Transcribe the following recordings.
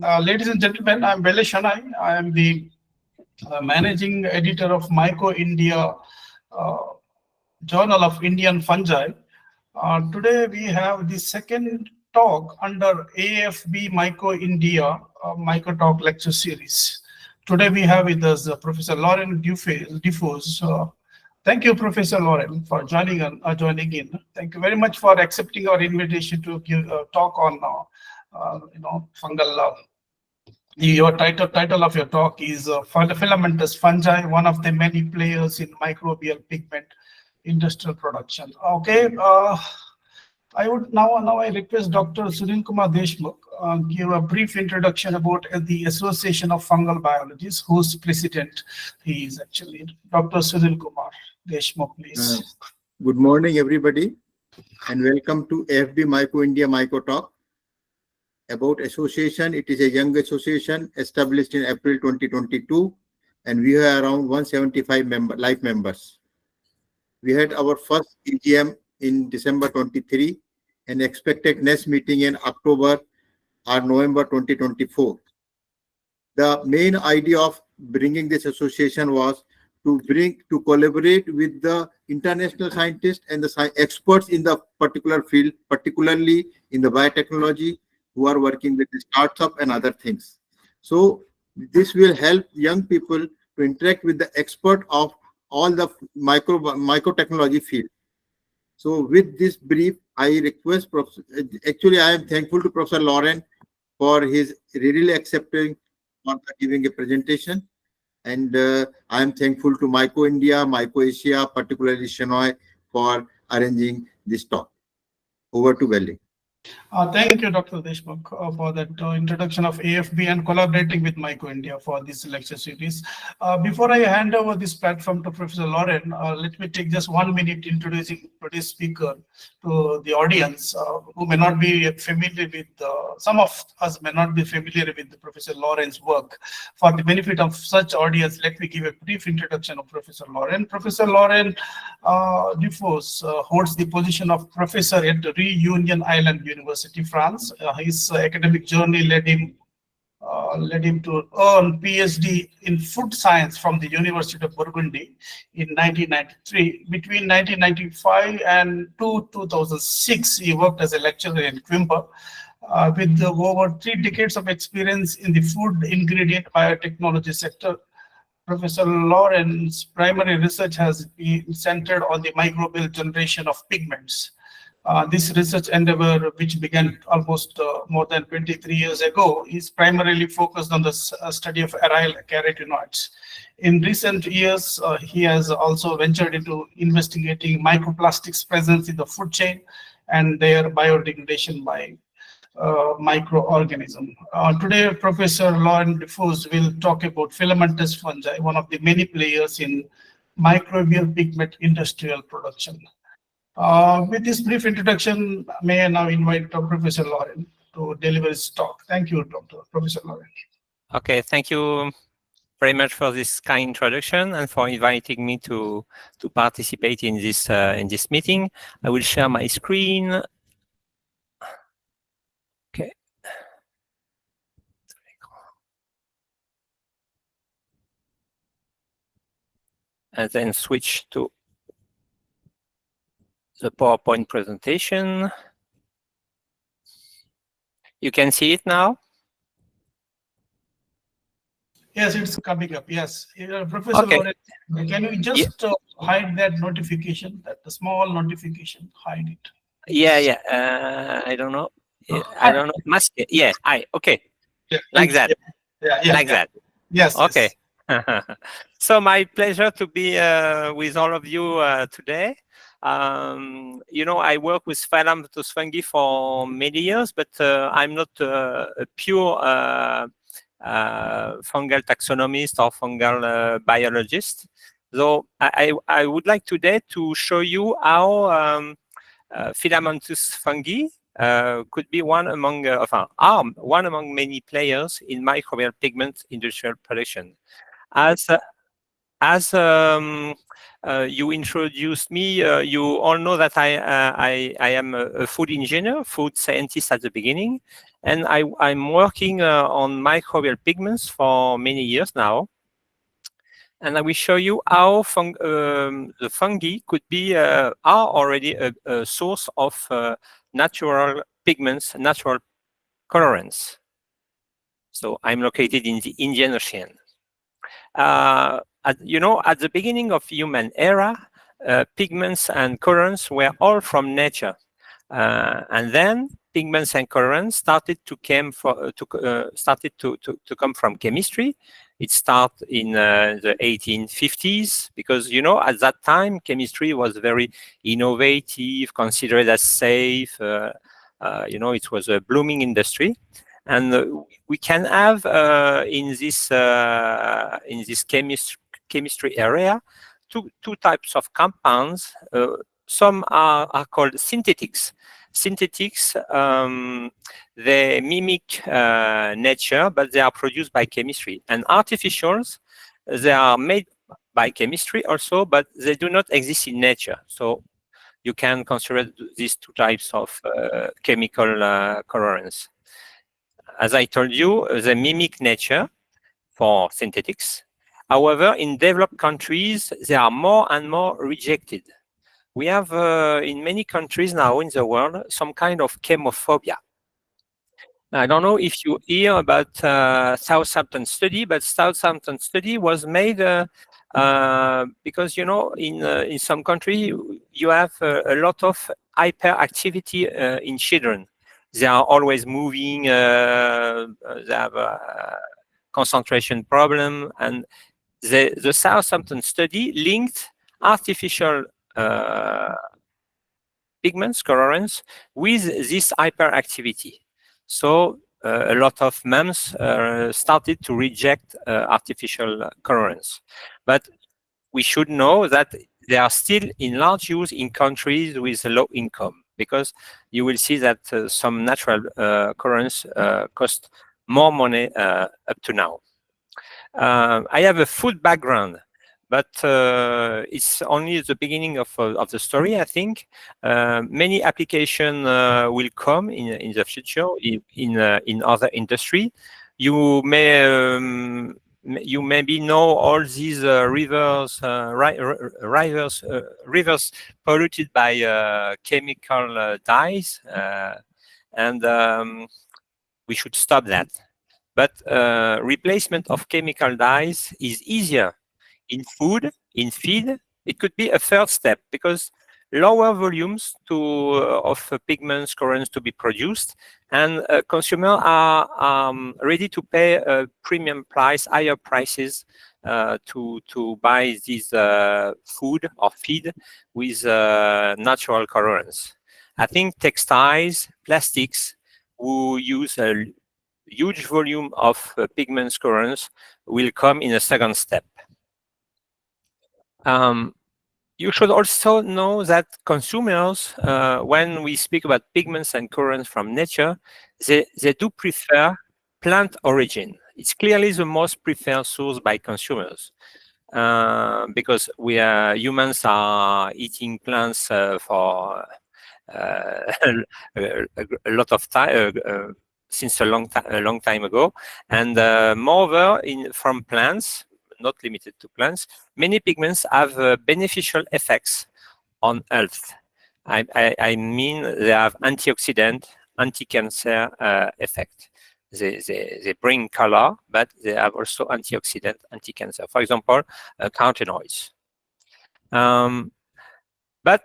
Ladies and gentlemen, I'm Bele Shanai. I am the managing editor of Myco India uh, Journal of Indian Fungi. Today we have the second talk under AFB Myco India Myco Talk lecture series. Today we have with us Professor Laurent Dufossé. Thank you, Professor Laurent, for joining in. Thank you very much for accepting our invitation to give a talk on fungal. Your title of your talk is Filamentous fungi, one of the many players in microbial pigment industrial production. Okay, I would now I request Dr. Sunil Kumar Deshmukh give a brief introduction about the Association of Fungal Biologists, whose president he is actually. Dr. Sunil Kumar Deshmukh, please. Good morning, everybody, and welcome to AFB Myco India Myco Talk. About association, it is a young association established in April 2022, and we have around 175 life members. We had our first EGM in December 23 and expected next meeting in October or November 2024. The main idea of bringing this association was to collaborate with the international scientists and the experts in the particular field, particularly in the biotechnology, who are working with the startup and other things. So this will help young people to interact with the expert of all the microtechnology field. So with this brief, I request, actually I am thankful to Professor Laurent for his really accepting for giving a presentation. And I am thankful to Myco India, Myco Asia, particularly Shenoy, for arranging this talk. Over to Belly. Thank you, Dr. Deshmukh, for that introduction of AFB and collaborating with Myco India for this lecture series. Before I hand over this platform to Professor Laurent, let me take just 1 minute introducing today's speaker to the audience who may not be familiar with, some of us may not be familiar with Professor Laurent's work. For the benefit of such audience, let me give a brief introduction of Professor Laurent. Professor Laurent Dufossé holds the position of professor at Réunion Island University, France. His academic journey led him to earn Ph.D. in food science from the University of Burgundy in 1993. Between 1995 and 2006, he worked as a lecturer in Quimper. With over 3 decades of experience in the food ingredient biotechnology sector, Professor Laurent's primary research has been centered on the microbial generation of pigments. This research endeavor, which began almost more than 23 years ago, is primarily focused on the study of aryl carotenoids. In recent years, he has also ventured into investigating microplastics presence in the food chain and their biodegradation by microorganisms. Today, Professor Laurent Dufossé will talk about filamentous fungi, one of the many players in microbial pigment industrial production. With this brief introduction, may I now invite Professor Laurent to deliver his talk. Thank you, Professor Laurent. Okay, thank you very much for this kind introduction and for inviting me to participate in this meeting. I will share my screen. Okay. And then switch to the PowerPoint presentation. You can see it now? Yes, it's coming up. Yes. Professor Okay. Laurent, can you just hide that notification, that the small notification, hide it? Yeah. I don't know. I don't know. Must okay. Yeah, like that. Yeah. Like that. Yes. Okay. Yes. So my pleasure to be with all of you today. I work with Filamentous fungi for many years, but I'm not a pure fungal taxonomist or fungal biologist. So I would like today to show you how filamentous fungi could be one among many players in microbial pigment industrial production. As you introduced me, you all know that I am a food engineer, food scientist at the beginning, And I'm working on microbial pigments for many years now. And I will show you how the fungi could be are already a source of natural pigments, natural colorants. So I'm located in the Indian Ocean. At the beginning of human era, pigments and colorants were all from nature. And then pigments and colorants started to come from chemistry. It started in the 1850s because at that time chemistry was very innovative, considered as safe. It was a blooming industry, and we can have in this chemistry area two types of compounds. Some are called synthetics. Synthetics, they mimic nature, but they are produced by chemistry. And artificials, they are made by chemistry also, but they do not exist in nature. So you can consider these two types of chemical colorants. As I told you, they mimic nature for synthetics. However, in developed countries, they are more and more rejected. We have in many countries now in the world some kind of chemophobia. I don't know if you hear about Southampton study, but Southampton study was made because in some country you have a lot of hyperactivity in children. They are always moving. They have a concentration problem, and the Southampton study linked artificial pigments, colorants, with this hyperactivity. So a lot of mums started to reject artificial colorants. But we should know that they are still in large use in countries with low income, because you will see that some natural colorants cost more money up to now. I have a food background, but it's only the beginning of the story, I think. Many applications will come in the future in other industry. You maybe know all these rivers polluted by chemical dyes, and we should stop that. But replacement of chemical dyes is easier in food, in feed. It could be a third step, because lower volumes of pigments, colorants to be produced, and consumers are ready to pay a premium price, higher prices to buy this food or feed with natural colorants. I think textiles, plastics, who use a huge volume of pigments, colorants, will come in a second step. You should also know that consumers, when we speak about pigments and colorants from nature, they do prefer plant origin. It's clearly the most preferred source by consumers, because humans are eating plants for a lot of time, since a long time ago, and moreover, from plants, not limited to plants, many pigments have beneficial effects on health. I mean, they have antioxidant, anti-cancer effect. They bring color, but they have also antioxidant, anti-cancer. For example, carotenoids. But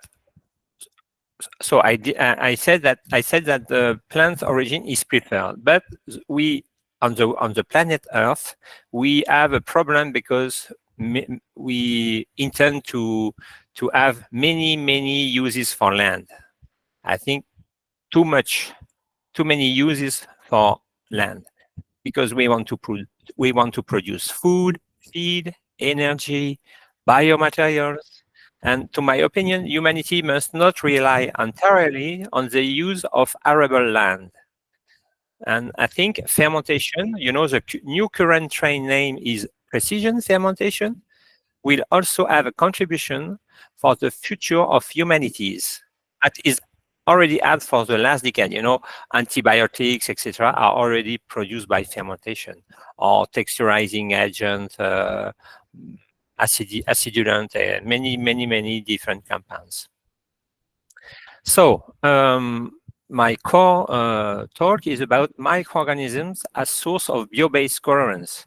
so I said that the plant origin is preferred, but we on the planet Earth we have a problem, because we intend to have many uses for land. I think too many uses for land, because we want to produce food, feed, energy, biomaterials. And to my opinion, humanity must not rely entirely on the use of arable land. And I think fermentation, the new current trend name is precision fermentation, will also have a contribution for the future of humanities. That is already had for the last decade. You know, antibiotics, etc., are already produced by fermentation, or texturizing agent, acidulant, many different compounds. So my core talk is about microorganisms as source of bio-based colorants,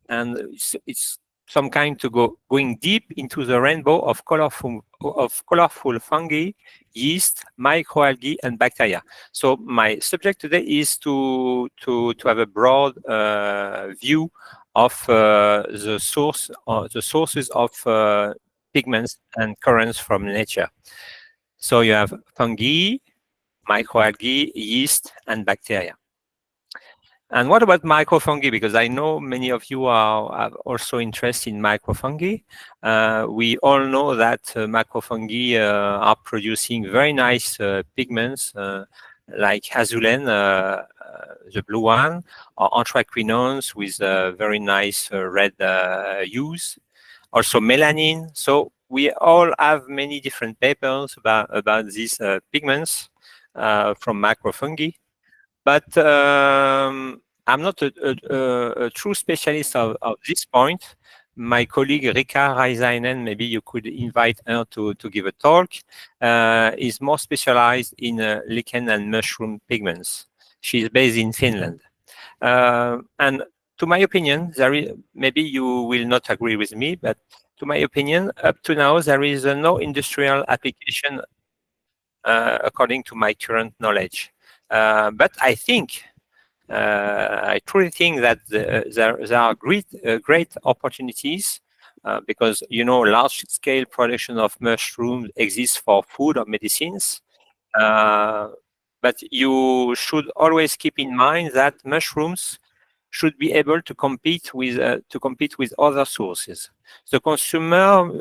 and it's some kind to going deep into the rainbow of colorful fungi, yeast, microalgae, and bacteria. So my subject today is to have a broad view of the sources of pigments and colorants from nature. So you have fungi, microalgae, yeast, and bacteria. And what about microfungi? Because I know many of you are also interested in microfungi. We all know that microfungi are producing very nice pigments like azulene, the blue one, or anthraquinones with very nice red hues. Also melanin. So we all have many different papers about these pigments from macrofungi. But I'm not a true specialist of this point. My colleague Rika Raisainen, maybe you could invite her to give a talk, is more specialized in lichen and mushroom pigments. She's based in Finland. And to my opinion, maybe you will not agree with me, but to my opinion, up to now, there is no industrial application according to my current knowledge. But I think, I truly think that there are great opportunities because, you know, large-scale production of mushrooms exists for food or medicines. But you should always keep in mind that mushrooms should be able to compete with other sources. The consumer,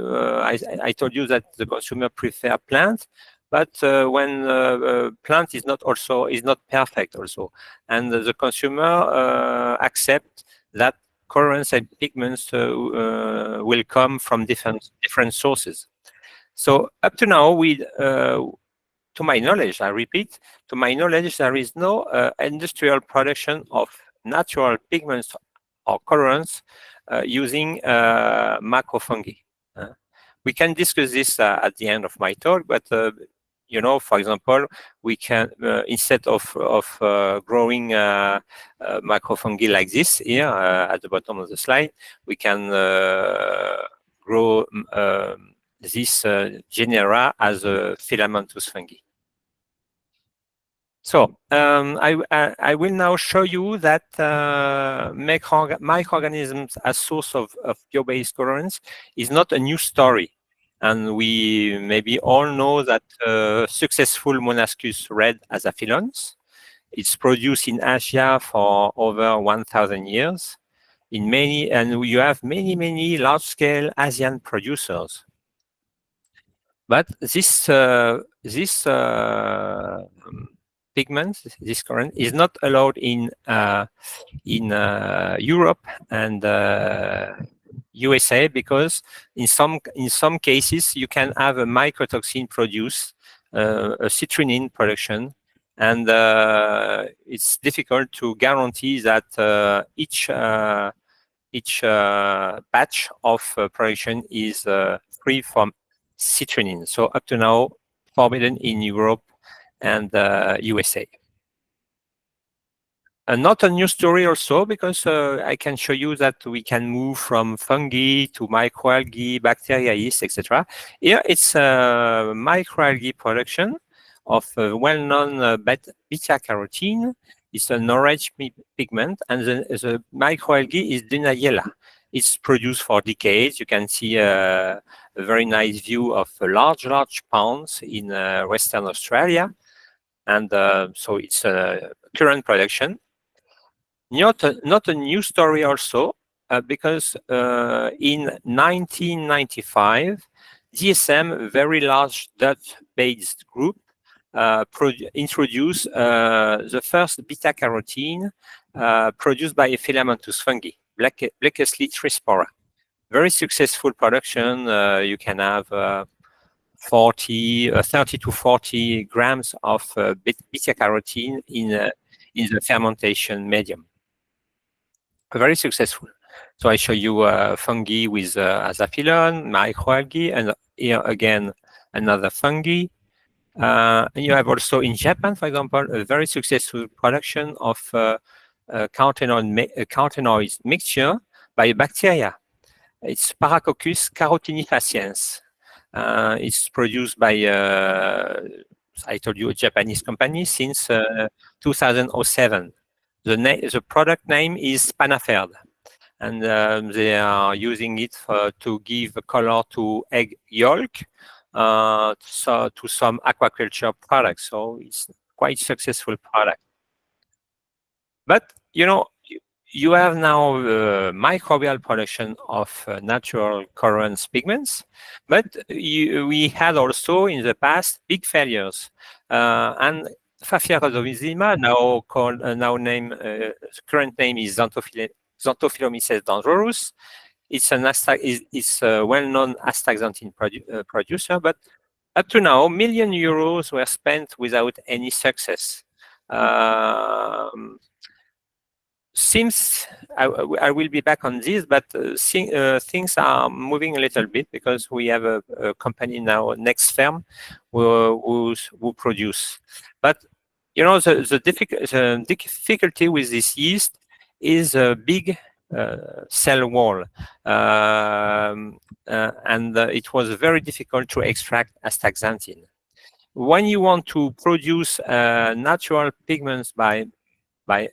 I told you that the consumer prefer plant, but when plant is not perfect also, and the consumer accept that colorants and pigments will come from different sources. So up to now, to my knowledge, I repeat, to my knowledge, there is no industrial production of natural pigments or colorants using macrofungi. We can discuss this at the end of my talk, but you know, for example, we can instead of growing macrofungi like this here at the bottom of the slide, we can grow this genera as a filamentous fungi. So I will now show you that microorganisms as source of bio-based colorants is not a new story. And we maybe all know that successful Monascus red azaphilones. It's produced in Asia for over 1,000 years. And you have many large-scale Asian producers. But this pigment, this colorant, is not allowed in Europe and USA because in some cases you can have a mycotoxin produce, a citrulline production, and it's difficult to guarantee that each batch of production is free from citrulline. So up to now, forbidden in Europe and USA. Not a new story also, because I can show you that we can move from fungi to microalgae, bacteria, yeast, etc. Here it's microalgae production of well-known beta-carotene. It's an orange pigment, and the microalgae is Dunayella. It's produced for decades. You can see a very nice view of large ponds in Western Australia. And so it's a current production. Not a new story also, because in 1995, DSM, very large Dutch-based group, introduced the first beta-carotene produced by a filamentous fungi, Blackesli trispora. Very successful production. You can have 30 to 40 grams of beta-carotene in the fermentation medium. Very successful. So I show you fungi with azaphilone, microalgae, and here again another fungi. And you have also in Japan, for example, a very successful production of carotenoids mixture by a bacteria. It's Paracoccus carotenifaciens. It's produced by, I told you, a Japanese company since 2007. The product name is Panaferd, and they are using it to give color to egg yolk, so to some aquaculture products. So it's quite successful product. But you have now microbial production of natural colorants pigments, but we had also in the past big failures. And Phaearosoma, the current name is Xanthophyllomyces dangerous. It's a well-known astaxanthin producer, but up to now, million euros were spent without any success. Seems I will be back on this, but things are moving a little bit because we have a company now, Next Ferm, who produce. But the difficulty with this yeast is a big cell wall, and it was very difficult to extract astaxanthin. When you want to produce natural pigments by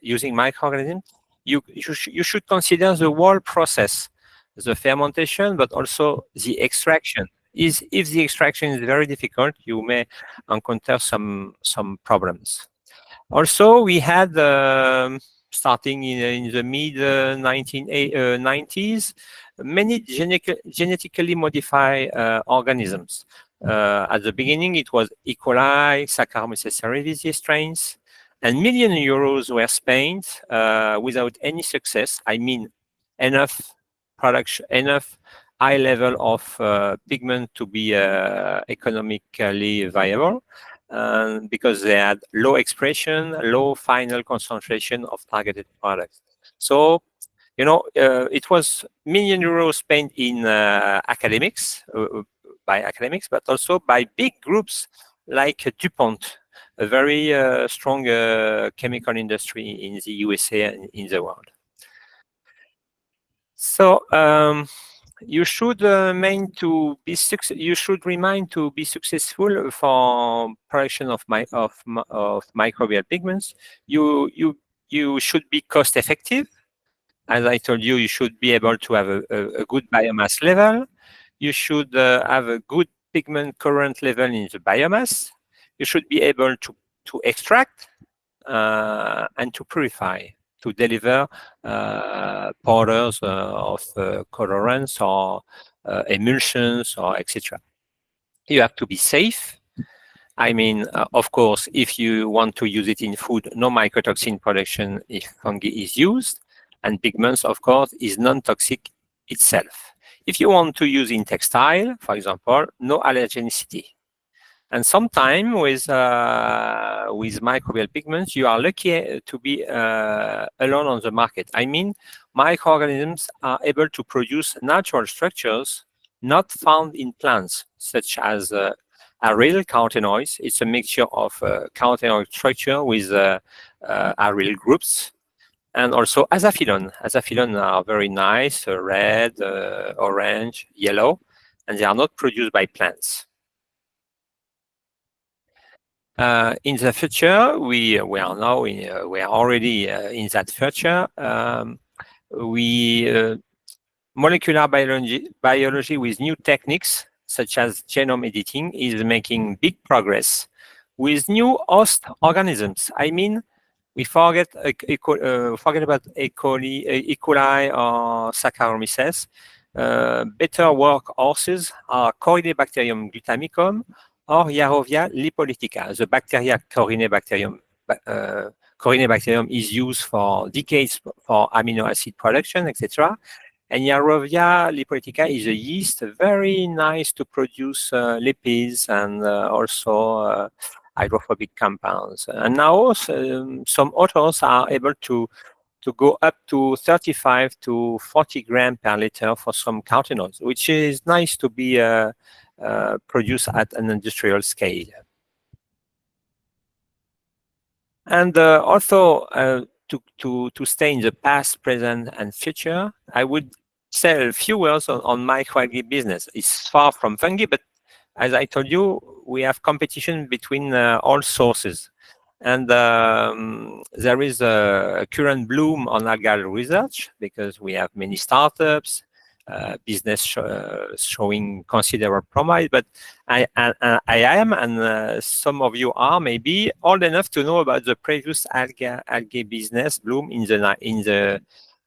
using microorganisms, you should consider the whole process, the fermentation, but also the extraction. If the extraction is very difficult, you may encounter some problems. Also, we had starting in the mid 1990s, many genetically modified organisms. At the beginning, it was E. coli, Saccharomyces cerevisiae strains, and million euros were spent without any success. I mean, enough production, enough high level of pigment to be economically viable, because they had low expression, low final concentration of targeted products. So, it was million euros spent in academics, by academics, but also by big groups like DuPont, a very strong chemical industry in the USA and in the world. So you should remind to be successful for production of microbial pigments. You should be cost effective. As I told you, you should be able to have a good biomass level. You should have a good pigment current level in the biomass. You should be able to extract and to purify, to deliver powders of colorants or emulsions or etc. You have to be safe. I mean, of course, if you want to use it in food, no mycotoxin production if fungi is used, and pigments, of course, is non-toxic itself. If you want to use in textile, for example, no allergenicity. And sometimes with microbial pigments, you are lucky to be alone on the market. I mean, microorganisms are able to produce natural structures not found in plants, such as aryl carotenoids. It's a mixture of carotenoid structure with aryl groups, and also azaphilones. Azaphilones are very nice, red, orange, yellow, and they are not produced by plants. In the future, we are already in that future. Molecular biology with new techniques such as genome editing is making big progress with new host organisms. I mean, we forget about E. coli or Saccharomyces. Better workhorses are Corynebacterium glutamicum or Yarovia lipolytica. The bacteria Corynebacterium is used for decades for amino acid production, etc. Anaerobia lipolytica is a yeast very nice to produce lipids and also hydrophobic compounds. And now some authors are able to go up to 35 to 40 grams per liter for some carotenoids, which is nice to be produced at an industrial scale. And also to stay in the past, present, and future, I would say a few words on microalgae business. It's far from fungi, but as I told you, we have competition between all sources. And there is a current bloom on algal research because we have many startups, business showing considerable promise. But I am, and some of you are maybe old enough to know about the previous algae business bloom in the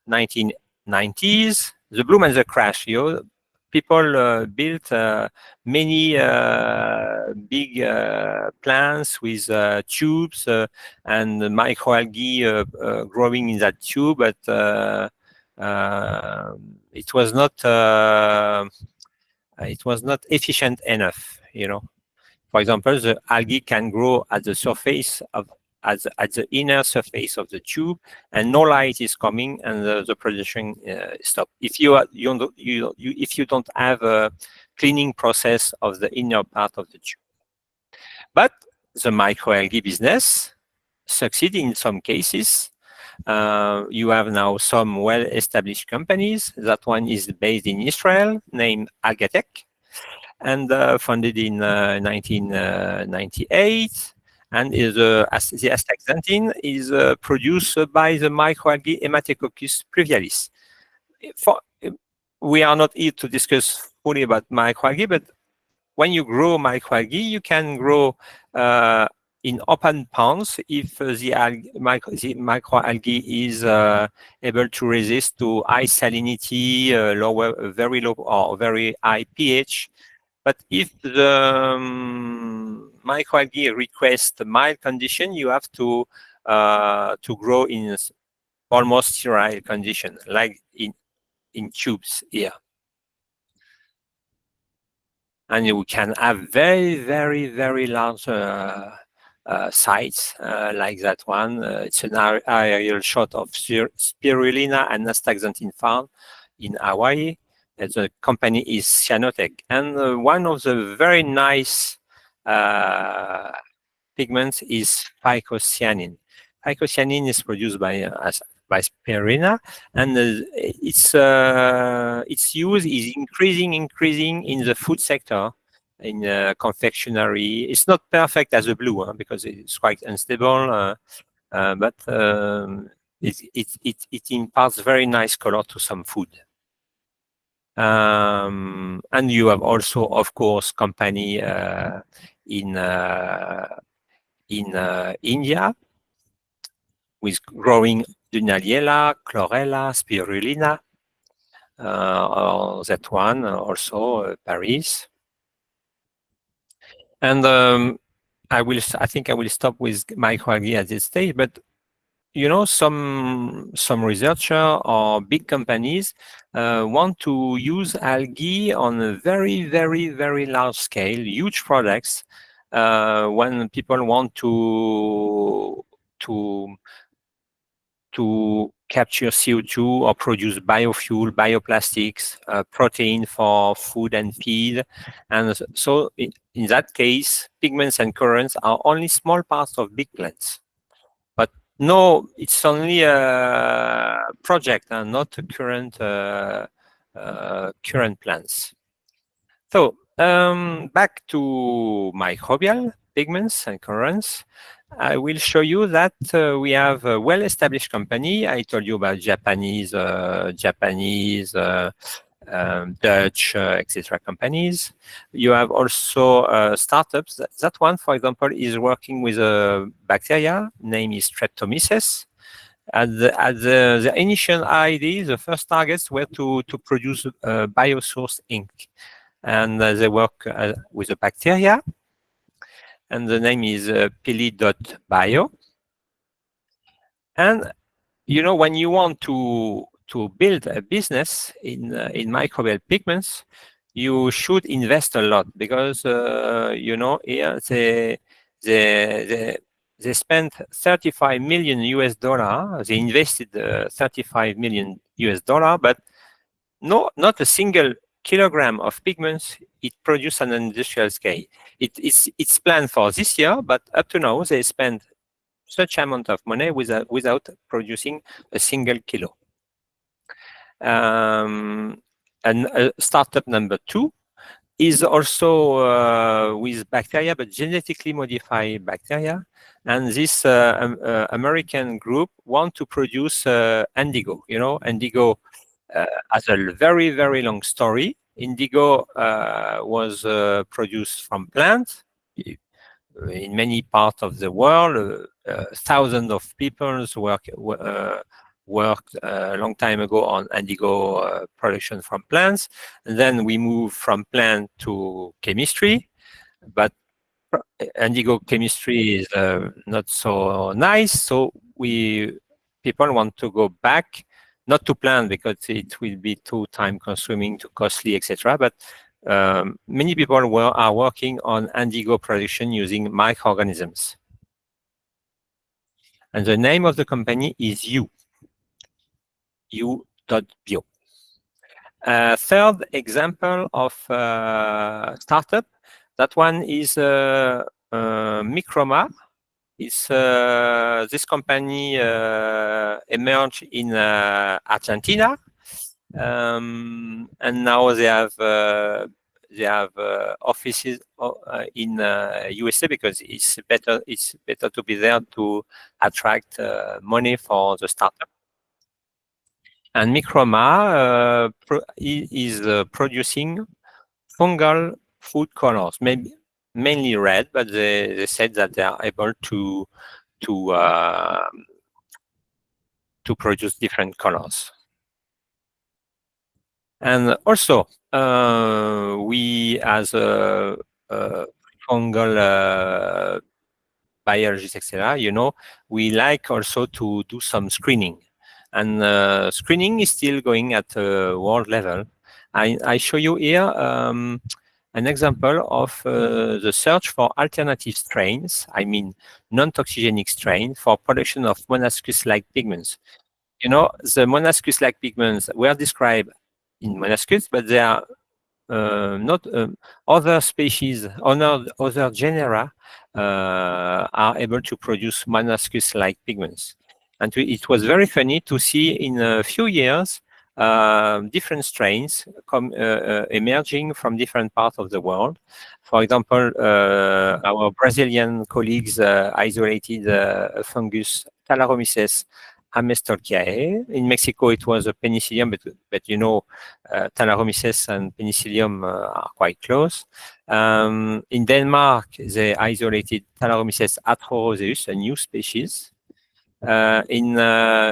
1990s, the bloom and the crash. People built many big plants with tubes and microalgae growing in that tube, but it was not efficient enough. For example, the algae can grow at the surface at the inner surface of the tube, and no light is coming, and the production stops. If you don't have a cleaning process of the inner part of the tube, but the microalgae business succeed in some cases. You have now some well-established companies. That one is based in Israel, named Algatech, and founded in 1998. And the astaxanthin is produced by the microalgae Hematococcus pluvialis. We are not here to discuss fully about microalgae, but when you grow microalgae, you can grow in open ponds if the microalgae is able to resist to high salinity, very low or very high pH. But if the microalgae request mild condition, you have to grow in almost sterile condition, like in tubes here. And you can have very, very, very large sites like that one. It's an aerial shot of spirulina and astaxanthin farm in Hawaii. The company is Cyanotech. And one of the very nice pigments is phycocyanin. Phycocyanin is produced by spirulina, and its use is increasing in the food sector, in confectionery. It's not perfect as a blue because it's quite unstable, but it imparts very nice color to some food. And you have also, of course, company in India with growing Dunaliella, Chlorella, Spirulina, that one also Paris. And I think I will stop with microalgae at this stage, but some researcher or big companies want to use algae on a very, very, very large scale, huge products. When people want to capture CO2 or produce biofuel, bioplastics, protein for food and feed. And so in that case, pigments and colorants are only small parts of big plants. But no, it's only a project and not a current plants. So back to microbial pigments and colorants. I will show you that we have a well-established company. I told you about Japanese, Dutch, etc. companies. You have also startups. That one, for example, is working with a bacteria. Name is Streptomyces. At the initial idea, the first targets were to produce biosourced ink, and they work with a bacteria. And the name is pili.bio. And when you want to to build a business in microbial pigments, you should invest a lot, because here they spent $35 million US. They invested $35 million US, but not a single kilogram of pigments it produced on an industrial scale. It's planned for this year, but up to now they spent such amount of money without producing a single kilo. And startup number 2 is also with bacteria, but genetically modified bacteria. And this American group want to produce indigo. Indigo has a very, very long story. Indigo was produced from plants. In many parts of the world, thousands of people worked a long time ago on indigo production from plants. And then we moved from plant to chemistry, but indigo chemistry is not so nice. So people want to go back, not to plant because it will be too time consuming, too costly, etc. But many people are working on indigo production using microorganisms. And the name of the company is U.bio. Third example of startup, that one is Microma. This company emerged in Argentina, and now they have offices in USA, because it's better to be there to attract money for the startup. And Microma is producing fungal food colors, mainly red, but they said that they are able to produce different colors. And also, we as a fungal biologists, etc., we like also to do some screening. And screening is still going at a world level. I show you here an example of the search for alternative strains, I mean non-toxigenic strains for production of molluscus-like pigments. The molluscus-like pigments were described in molluscus, but they are not other species, other genera are able to produce molluscus-like pigments. And it was very funny to see in a few years different strains emerging from different parts of the world. For example, our Brazilian colleagues isolated a fungus, Thalaromyces amestolchiae. In Mexico, it was a penicillium, but Thalaromyces and penicillium are quite close. In Denmark, they isolated Thalaromyces atroroseus, a new species. In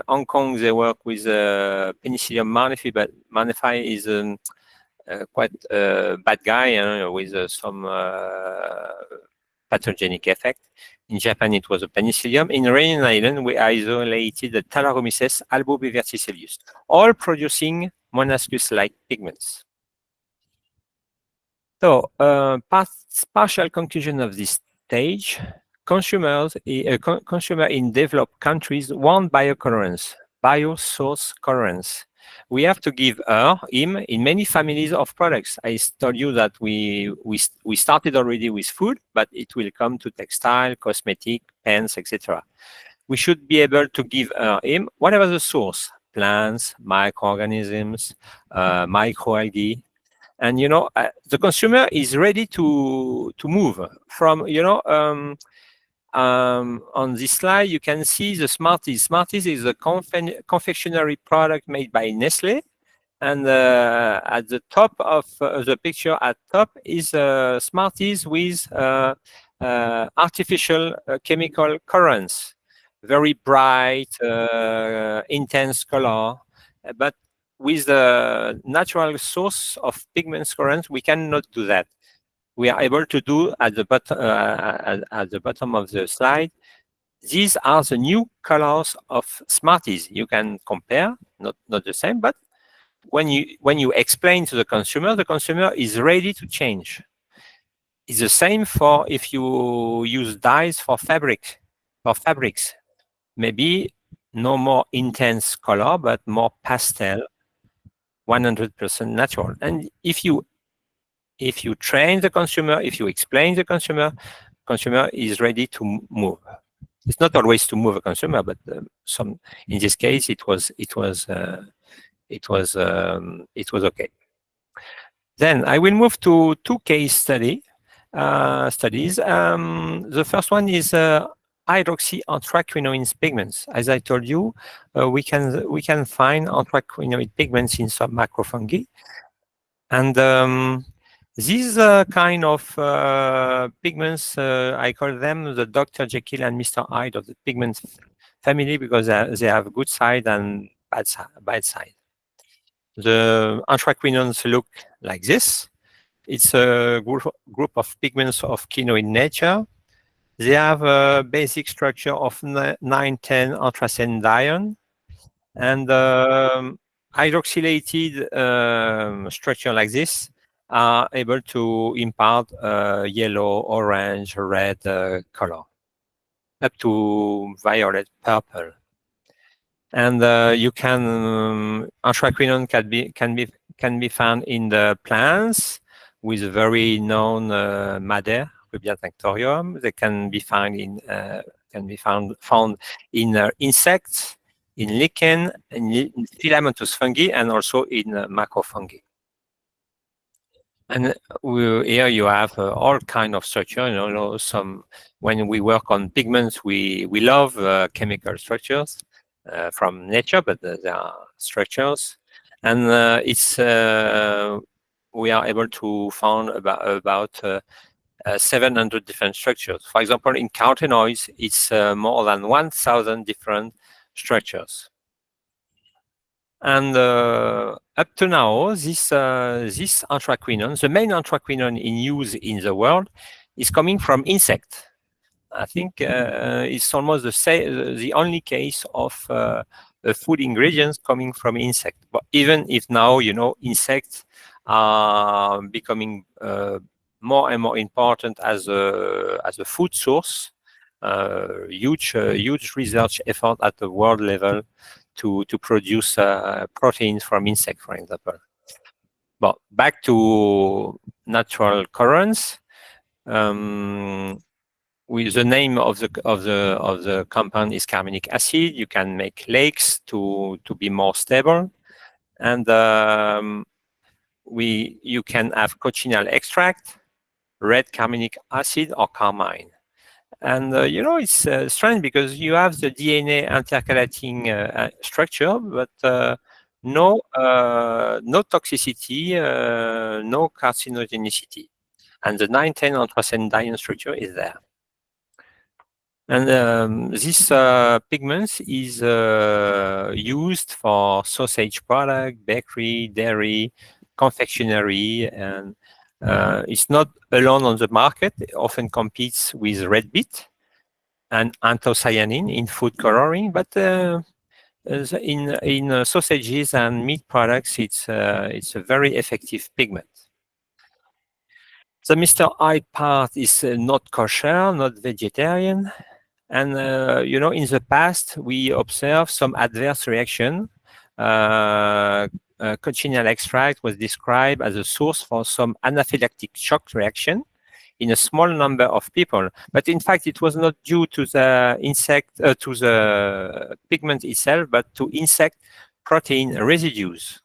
Hong Kong, they work with Penicillium magnifi, but magnifi is quite a bad guy with some pathogenic effect. In Japan, it was a penicillium. In Réunion Island, we isolated the Thalaromyces albobiverticillus, all producing molluscus-like pigments. So, partial conclusion of this stage. Consumer in developed countries want biocolorants, biosource colorants. We have to give him in many families of products. I told you that we started already with food, but it will come to textile, cosmetic, pens, etc. We should be able to give him whatever the source: plants, microorganisms, microalgae. And the consumer is ready to move from on this slide, you can see the Smarties. Smarties is a confectionery product made by Nestle. And at the top of the picture at top is Smarties with artificial chemical colorants. Very bright, intense color. But with the natural source of pigments colorants, we cannot do that. We are able to do at the bottom of the slide. These are the new colors of Smarties. You can compare not the same. But when you explain to the consumer is ready to change. It's the same for if you use dyes for fabrics. Maybe no more intense color, but more pastel, 100% natural. And if you train the consumer, if you explain the consumer is ready to move. It's not always to move a consumer, but in this case it was okay. Then I will move to two case studies. The first one is hydroxyanthraquinones pigments. As I told you, we can find anthraquinoid pigments in some macrofungi, and these kind of pigments, I call them the Dr. Jekyll and Mr. Hyde of the pigment family, because they have good side and bad side. The anthraquinones look like this. It's a group of pigments of quinoid nature. They have a basic structure of 9,10 anthracene and hydroxylated structure like this are able to impart yellow, orange, red color, up to violet, purple. And you can anthraquinone can be found in the plants with a very known madder, Rubia tinctorium. They can be found in insects, in lichen, in filamentous fungi, and also in macrofungi. And here you have all kind of structure. When we work on pigments, we love chemical structures from nature, but there are structures, and we are able to find about 700 different structures. For example, in carotenoids, it's more than 1,000 different structures. And up to now, this anthraquinone, the main anthraquinone in use in the world, is coming from insects. I think it's almost the only case of food ingredients coming from insects. But even if now, insects are becoming more and more important as a food source, huge research effort at the world level to produce proteins from insects, for example. But back to natural colorants, with the name of the compound is carbonic acid. You can make lakes to be more stable, and you can have cochineal extract, red carbonic acid, or carmine. And it's strange because you have the DNA intercalating structure, but no toxicity, no carcinogenicity, and the 9,10 anthracene structure is there. And this pigment is used for sausage product, bakery, dairy, confectionery, and it's not alone on the market. It often competes with red beet and anthocyanin in food coloring, but in sausages and meat products, it's a very effective pigment. The Mr. Hyde part is not kosher, not vegetarian, and in the past we observed some adverse reaction. Cochineal extract was described as a source for some anaphylactic shock reaction in a small number of people, but in fact it was not due to the to the pigment itself, but to insect protein residues.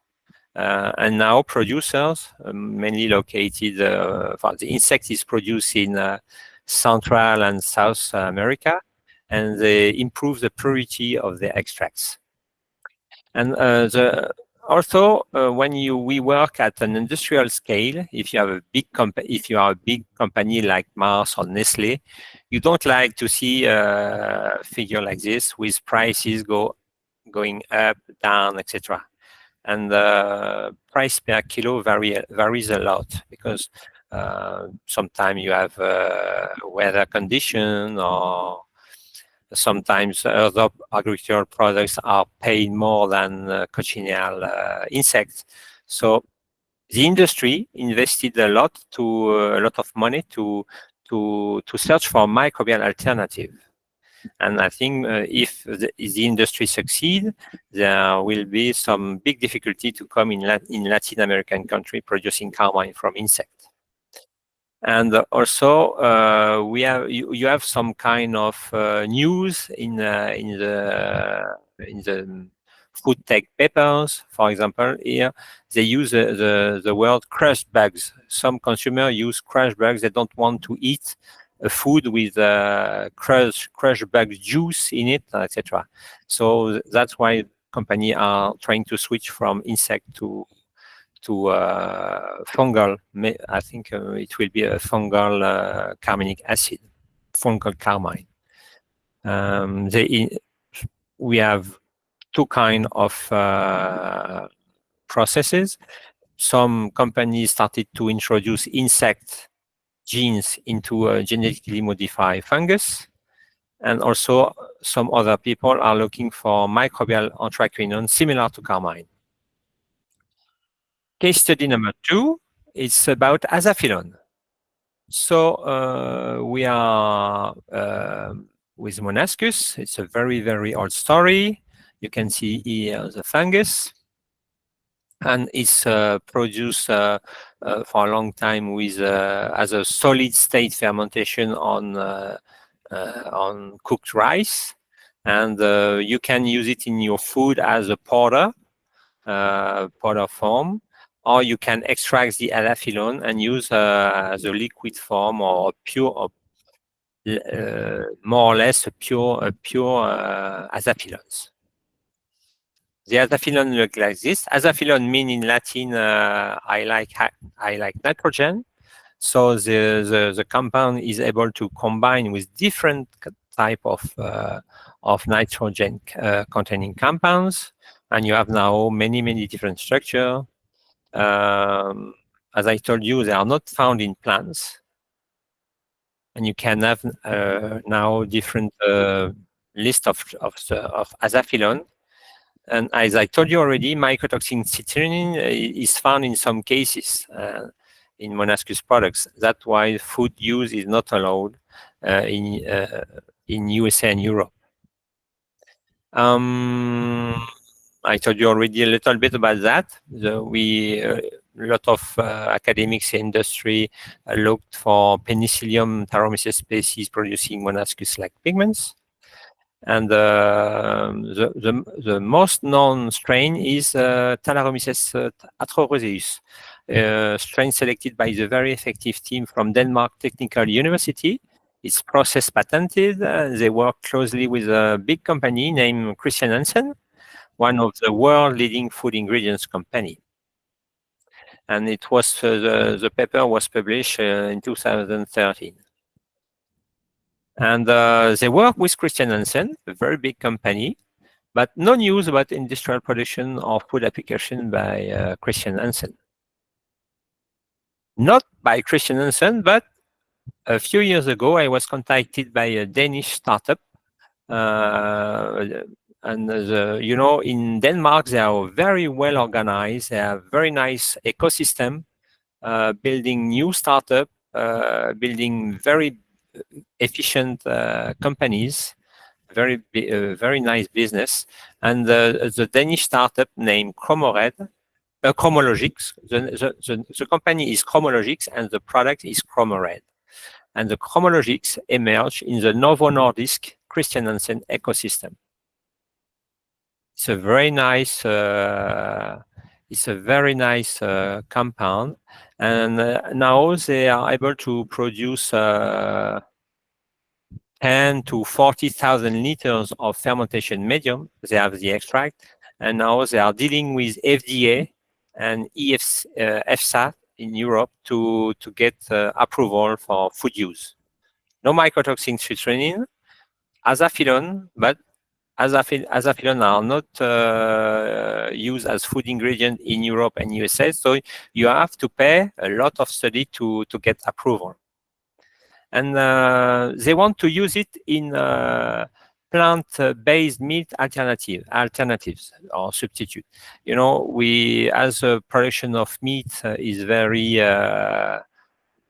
And now producers, mainly located, the insect is produced in Central and South America, and they improve the purity of the extracts. And also, when we work at an industrial scale, if you have a big company like Mars or Nestle, you don't like to see a figure like this with prices going up, down, etc. And the price per kilo varies a lot because sometimes you have weather condition or sometimes other agricultural products are paid more than cochineal insects. So the industry invested a lot of money to search for microbial alternative. And I think if the industry succeed, there will be some big difficulty to come in Latin American country producing carmine from insects. And also, you have some kind of news in the food tech papers. For example, here they use the word crushed bugs. Some consumers use crushed bugs. They don't want to eat a food with crushed bug juice in it, etc. So that's why companies are trying to switch from insect to fungal. I think it will be a fungal carminic acid, fungal carmine. We have two kind of processes. Some companies started to introduce insect genes into a genetically modified fungus. And also some other people are looking for microbial anthraquinones similar to carmine. Case study number 2 is about azaphilone. So we are with Monascus. It's a very, very old story. You can see here the fungus. And it's produced for a long time with as a solid state fermentation on cooked rice. And you can use it in your food as a powder form, or you can extract the azaphilone and use as a liquid form or pure, more or less a pure azaphilones. The azaphilones look like this. Azaphilones mean in Latin, I like nitrogen. So the compound is able to combine with different type of nitrogen containing compounds, and you have now many different structures. As I told you, they are not found in plants, and you can have now different list of azaphilones. And as I told you already, mycotoxin citrulline is found in some cases in Monascus products. That's why food use is not allowed in USA and Europe. I told you already a little bit about that. A lot of academics industry looked for Penicillium taromyces species producing Monascus-like pigments. And the most known strain is Talaromyces atroroseus, strain selected by the very effective team from Denmark Technical University. It's process patented. They work closely with a big company named Christian Hansen, one of the world leading food ingredients company. And it was the paper was published in 2013. And they work with Christian Hansen, a very big company, but no news about industrial production or food application by Christian Hansen. Not by Christian Hansen, but a few years ago, I was contacted by a Danish startup. You know, in Denmark, they are very well organized. They have very nice ecosystem, building new startup, building very efficient companies, very nice business. And the Danish startup named Chromologics, the company is Chromologics and the product is Chromored. And the Chromologics emerged in the Novo Nordisk Christian Hansen ecosystem. It's a very nice compound, and now they are able to produce 10 to 40,000 liters of fermentation medium. They have the extract, and now they are dealing with FDA and EFSA in Europe to get approval for food use. No mycotoxin citrulline, azaphilone, but azaphilone are not used as food ingredient in Europe and USA, so you have to pay a lot of study to get approval. And they want to use it in plant-based meat alternatives or substitute. You know, as a production of meat is very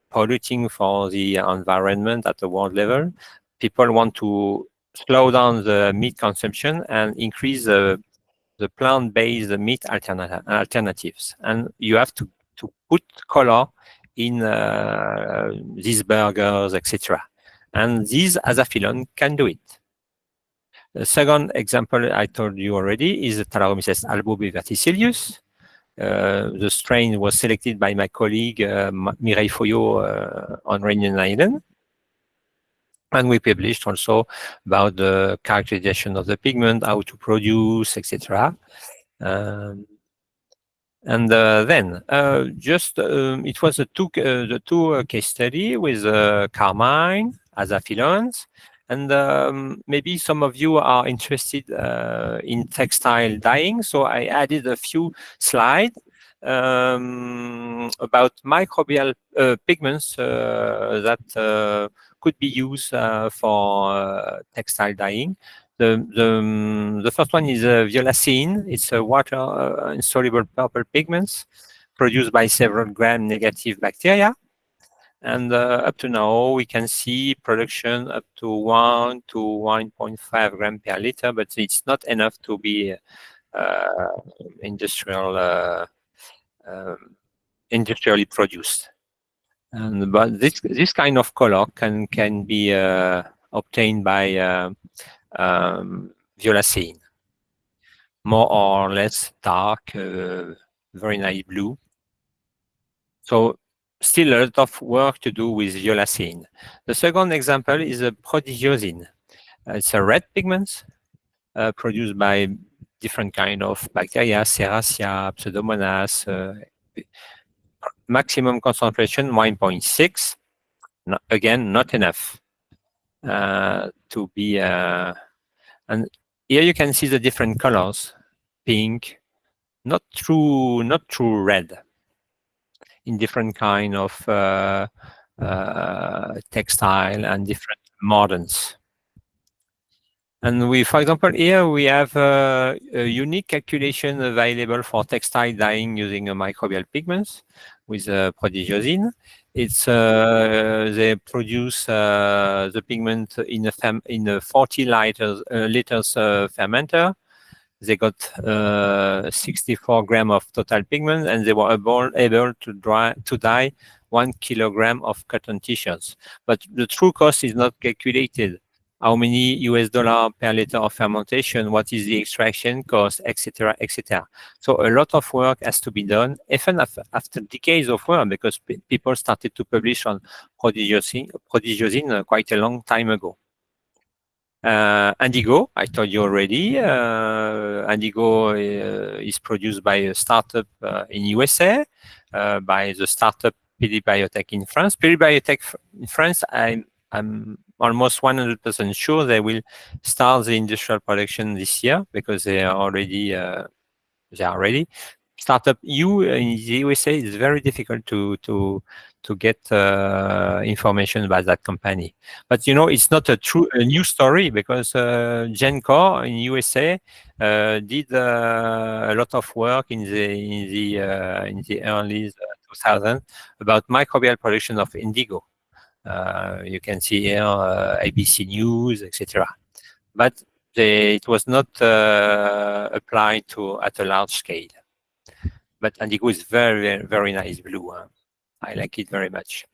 polluting for the environment at the world level, people want to slow down the meat consumption and increase the plant-based meat alternatives. And you have to put color in these burgers, etc. And these azaphilones can do it. The second example I told you already is the Talaromyces alboverticilius. The strain was selected by my colleague Mireille Foyot on Réunion Island. And we published also about the characterization of the pigment, how to produce, etc. And then it was the two case study with carmine, azaphilones, and maybe some of you are interested in textile dyeing. So I added a few slides about microbial pigments that could be used for textile dyeing. The first one is violacine. It's a water insoluble purple pigments produced by several gram-negative bacteria. And up to now, we can see production up to 1 to 1.5 gram per liter, but it's not enough to be industrially produced. But this kind of color can be obtained by violacine, more or less dark, very nice blue. So still a lot of work to do with violacine. The second example is a prodigiosine. It's a red pigment produced by different kind of bacteria, Serratia, Pseudomonas. Maximum concentration 1.6. Again, not enough to be. And here you can see the different colors: pink, not true red, in different kind of textile and different moderns. And for example, here we have a unique calculation available for textile dyeing using a microbial pigments with prodigiosine. It's they produce the pigment in a 40 liters fermenter. They got 64 grams of total pigment, and they were able to dye 1 kilogram of cotton t-shirts. But the true cost is not calculated. How many US dollar per liter of fermentation? What is the extraction cost, etc., etc. So a lot of work has to be done, even after decades of work, because people started to publish on prodigiosine quite a long time ago. Indigo, I told you already. Indigo is produced by a startup in USA, by the startup P.D. Biotech in France. P.D. Biotech in France, I'm almost 100% sure they will start the industrial production this year because they are ready. Startup in the USA is very difficult to get information about that company. But you know, it's not a new story because GenCore in USA did a lot of work in the early 2000s about microbial production of indigo. You can see here ABC News, etc. But it was not applied at a large scale. But indigo is very, very nice blue. I like it very much.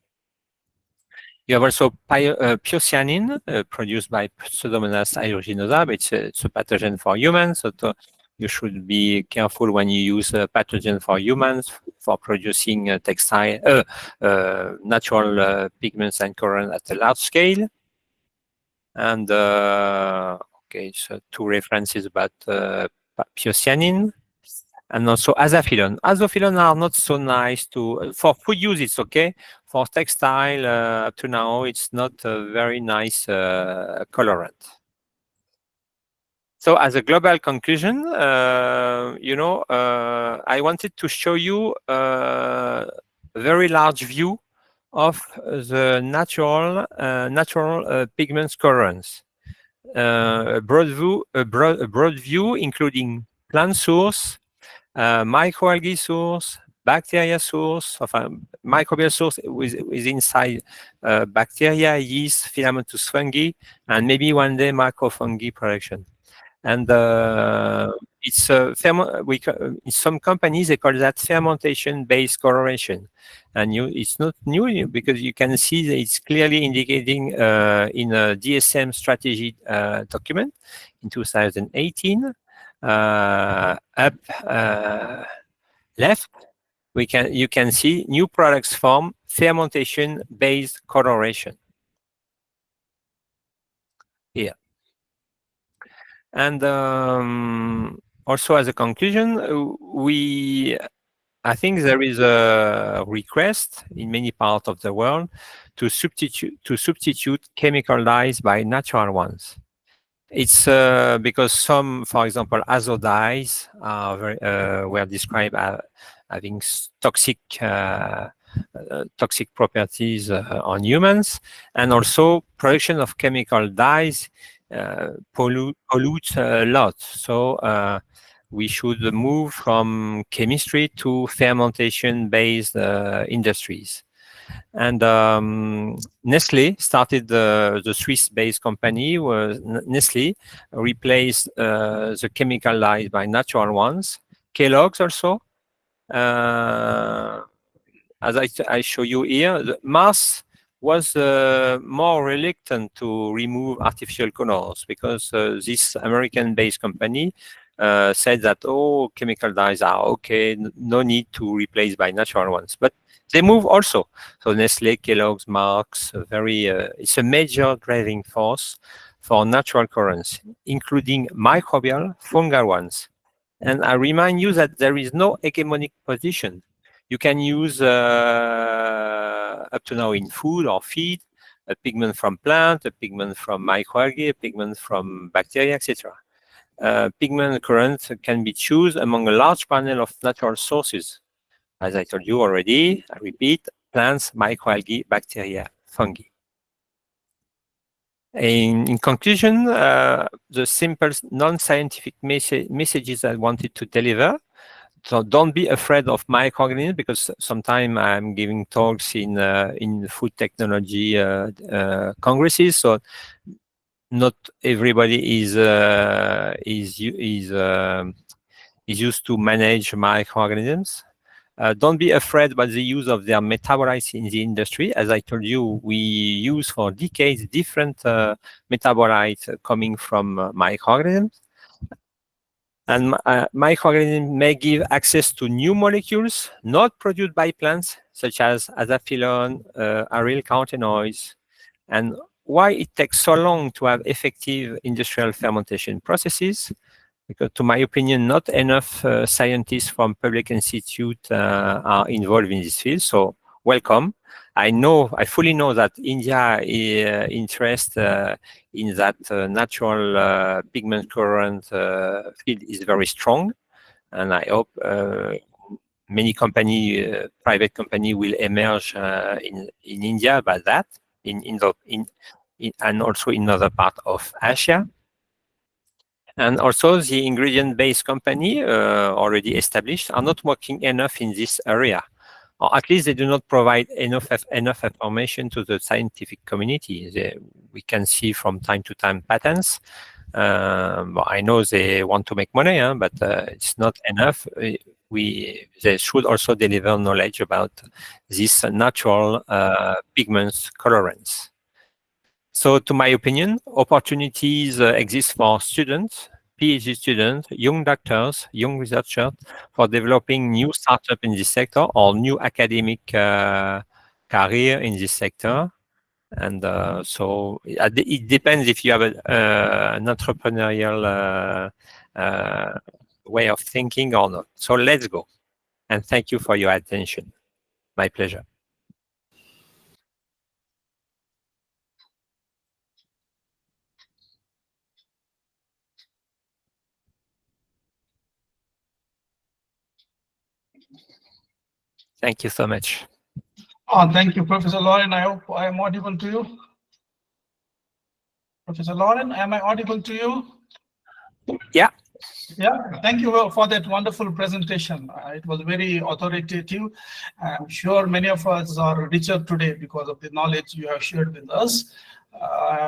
You have also pyocyanin produced by Pseudomonas aeruginosa, but it's a pathogen for humans. So you should be careful when you use a pathogen for humans for producing textile, natural pigments and colorants at a large scale. And okay, so two references about pyocyanin. And also azaphilones. Azaphilones are not so nice for food use. It's okay. For textile, up to now, it's not a very nice colorant. So, as a global conclusion, I wanted to show you a very large view of the natural pigments colorants. a broad view including plant source, microalgae source, bacteria source, of a microbial source with inside bacteria, yeast, filamentous fungi, and maybe one day microfungi production. And it's in some companies they call that fermentation-based coloration, and it's not new because you can see that it's clearly indicating in a DSM strategy document in 2018. Up left, you can see new products form fermentation-based coloration here. And also as a conclusion, I think there is a request in many parts of the world to substitute chemical dyes by natural ones. It's because some, for example, azo dyes are were described as having toxic properties on humans, and also production of chemical dyes pollutes a lot. So we should move from chemistry to fermentation-based industries. And Nestle started the Swiss-based company. Nestle replaced the chemical dyes by natural ones. Kellogg's also. As I show you here, Mars was more reluctant to remove artificial colors because this American-based company said that, oh, chemical dyes are okay, no need to replace by natural ones. But they move also. So Nestle, Kellogg's, Mars, it's a major driving force for natural colorants, including microbial, fungal ones. And I remind you that there is no hegemonic position. You can use up to now in food or feed a pigment from plant, a pigment from microalgae, a pigment from bacteria, etc. Pigment current can be chosen among a large panel of natural sources. As I told you already, I repeat, plants, microalgae, bacteria, fungi. In conclusion, the simple non-scientific messages I wanted to deliver. So don't be afraid of microorganisms, because sometimes I'm giving talks in food technology congresses. So not everybody is used to manage microorganisms. Don't be afraid about the use of their metabolites in the industry. As I told you, we use for decades different metabolites coming from microorganisms. And microorganisms may give access to new molecules not produced by plants, such as azaphilones, aryl carotenoids. And why it takes so long to have effective industrial fermentation processes? Because, to my opinion, not enough scientists from public institutes are involved in this field. So, welcome. I fully know that India interest in that natural pigment current field is very strong, and I hope many private company will emerge in India by that, and also in other part of Asia. And also the ingredient-based company already established are not working enough in this area, or at least they do not provide enough information to the scientific community. We can see from time to time patents. I know they want to make money, but it's not enough. They should also deliver knowledge about these natural pigments colorants. So, to my opinion, opportunities exist for students, PhD students, young doctors, young researchers, for developing new startup in this sector or new academic career in this sector. And so it depends if you have an entrepreneurial way of thinking or not. So let's go. And thank you for your attention. My pleasure. Thank you so much. Thank you, Professor Laurent. I hope I am audible to you. Professor Laurent, am I audible to you? Yeah. Yeah, thank you for that wonderful presentation. It was very authoritative. I'm sure many of us are richer today because of the knowledge you have shared with us.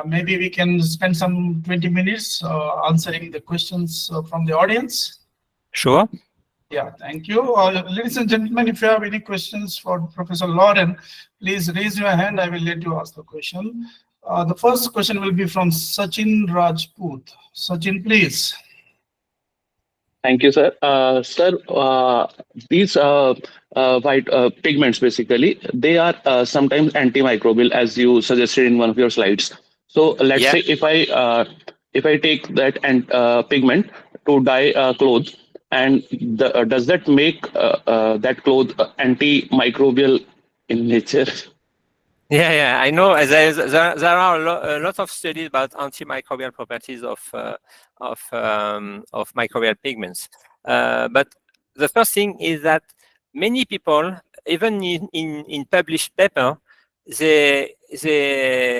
Maybe we can spend some 20 minutes answering the questions from the audience. Sure. Yeah, thank you. Ladies and gentlemen, if you have any questions for Professor Laurent, please raise your hand. I will let you ask the question. The first question will be from Sachin Rajput. Sachin, please. Thank you, sir. These white pigments, basically, they are sometimes antimicrobial, as you suggested in one of your slides. So let's say if I take that pigment to dye clothes, and does that make that cloth antimicrobial in nature? Yeah, I know. There are a lot of studies about antimicrobial properties of microbial pigments. But the first thing is that many people, even in published paper, they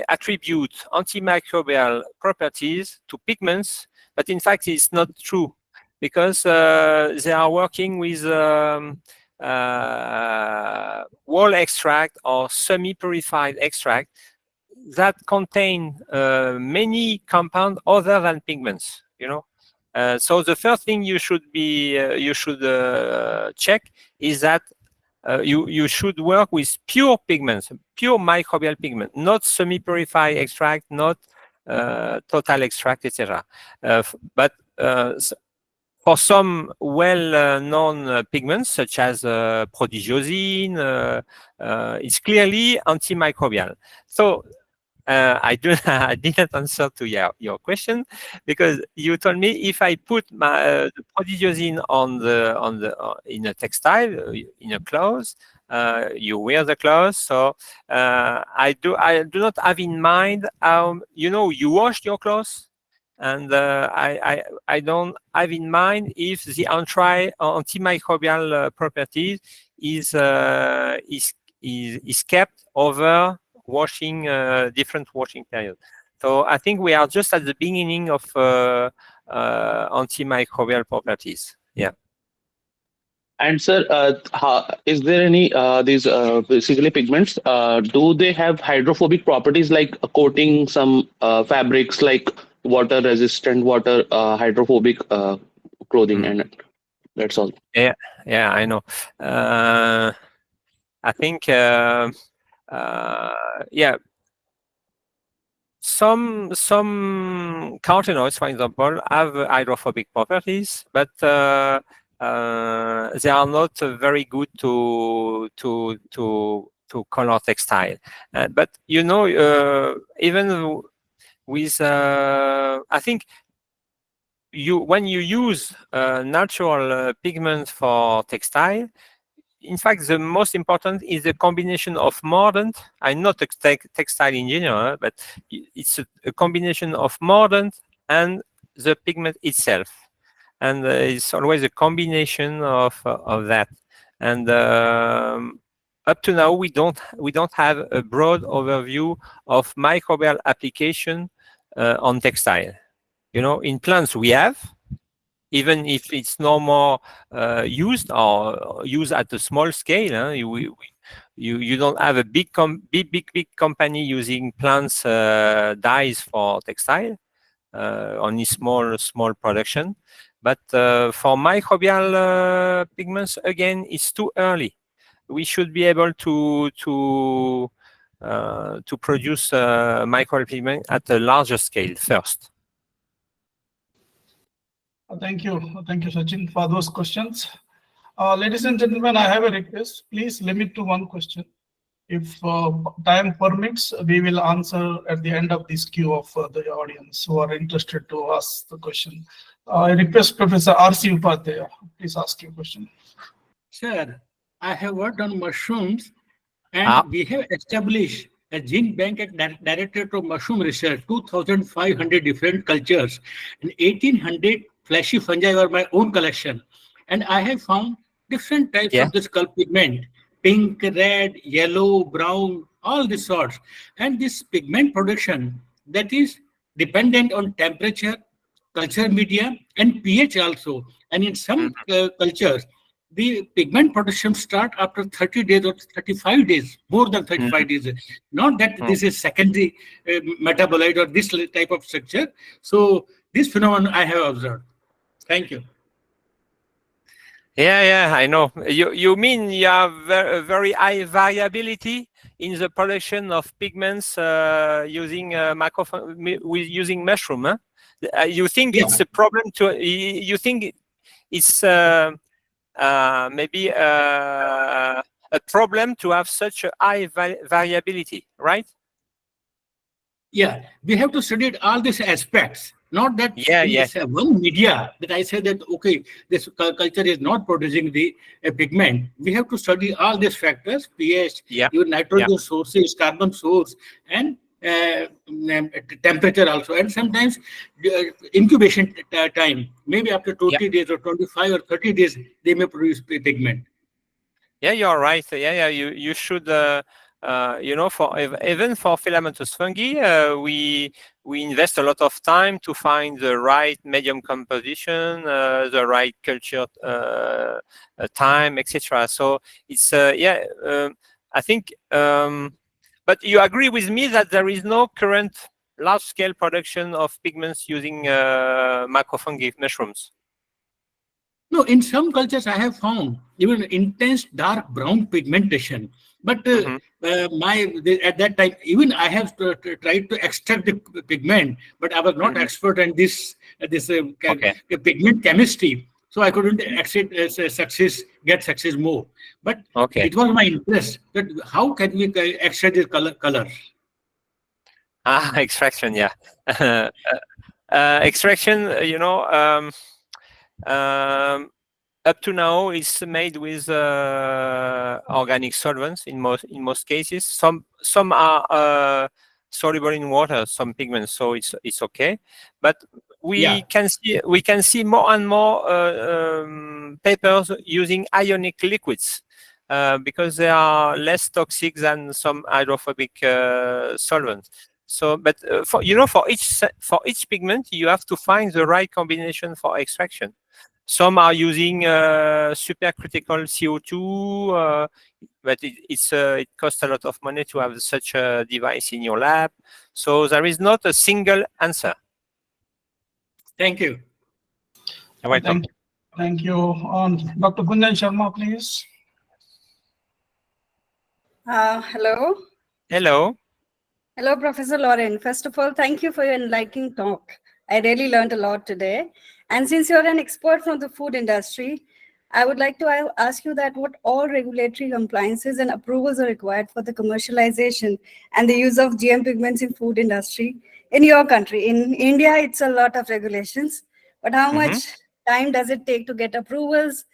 attribute antimicrobial properties to pigments, but in fact it's not true, because they are working with whole extract or semi-purified extract that contain many compounds other than pigments. So the first thing you should check is that you should work with pure pigments, pure microbial pigment, not semi-purified extract, not total extract, etc. But for some well-known pigments, such as prodigiosine, it's clearly antimicrobial. So I didn't answer to your question, because you told me if I put the prodigiosine in a textile, in a clothes, you wear the clothes. So I do not have in mind how you wash your clothes. And I don't have in mind if the antimicrobial properties is kept over washing, different washing periods. So I think we are just at the beginning of antimicrobial properties. Yeah. And sir, is there any these basically pigments? Do they have hydrophobic properties, like coating some fabrics, like water resistant, water hydrophobic clothing, and that's all? Yeah, I know. I think some carotenoids, for example, have hydrophobic properties, but they are not very good to color textile. But even with I think when you use natural pigments for textile, in fact, the most important is the combination of mordant. I'm not a textile engineer, but it's a combination of mordant and the pigment itself. And it's always a combination of that. And up to now, we don't have a broad overview of microbial application on textile. In plants we have, even if it's no more used or used at a small scale. You don't have a big company using plants dyes for textile, only small production. But for microbial pigments, again, it's too early. We should be able to produce microbial pigment at a larger scale first. Thank you, Sachin, for those questions. Ladies and gentlemen, I have a request. Please limit to one question. If time permits, we will answer at the end of this queue of the audience who are interested to ask the question. I request Professor R.C. Upadhyaya, please ask your question. Sir, I have worked on mushrooms, and we have established a gene bank at Directorate of Mushroom Research, 2,500 different cultures, and 1,800 fleshy fungi were my own collection. And I have found different types of this colour pigment: pink, red, yellow, brown, all these sorts. And this pigment production, that is dependent on temperature, culture media, and pH also. And in some cultures, the pigment production start after 30 days or 35 days, more than 35 days. Not that this is secondary metabolite or this type of structure. So this phenomenon I have observed. Thank you. Yeah, I know. You mean you have very high variability in the production of pigments using using mushroom? Huh? You think it's a problem to? You think it's maybe a problem to have such a high variability, right? Yeah, we have to study all these aspects. Not that it's one media that I say that, okay, this culture is not producing the pigment. We have to study all these factors, pH, even nitrogen sources, carbon source, and temperature also. And sometimes incubation time, maybe after 20 days or 25 or 30 days, they may produce pigment. Yeah, you're right. Yeah, you should... for even for filamentous fungi, we invest a lot of time to find the right medium composition, the right culture time, etc. So it's I think. But you agree with me that there is no current large-scale production of pigments using macrofungi mushrooms? No, in some cultures I have found even intense dark brown pigmentation. But at that time, even I have tried to extract the pigment, but I was not expert in this pigment chemistry, so I couldn't get success more. But it was my interest that how can we extract the color? Extraction, yeah. Extraction, up to now, it's made with organic solvents in most cases. Some are soluble in water, some pigments, so it's okay. But we can see more and more papers using ionic liquids because they are less toxic than some hydrophobic solvents. So, but for each pigment, you have to find the right combination for extraction. Some are using supercritical CO2, but it costs a lot of money to have such a device in your lab. So there is not a single answer. Thank you. You're welcome. Thank you. Dr. Gunjan Sharma, please. Hello. Hello. Hello, Professor Laurent. First of all, thank you for your enlightening talk. I really learned a lot today. And since you're an expert from the food industry, I would like to ask you that what all regulatory compliances and approvals are required for the commercialization and the use of GM pigments in food industry in your country. In India, it's a lot of regulations, but how much time does it take to get approvals?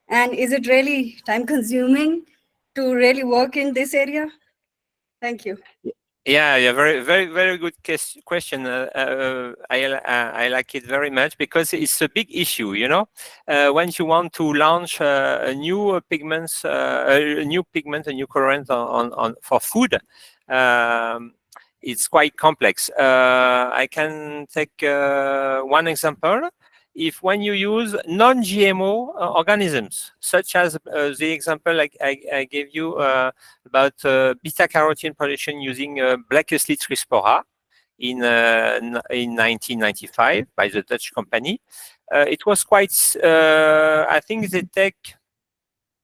And is it really time consuming to really work in this area? Thank you. Yeah, very good question. I like it very much because it's a big issue. When you want to launch a new pigment, a new colorant for food, it's quite complex. I can take one example. When you use non-GMO organisms, such as the example I gave you about beta-carotene production using Blackesli trispora in 1995 by the Dutch company, it was quite, I think they take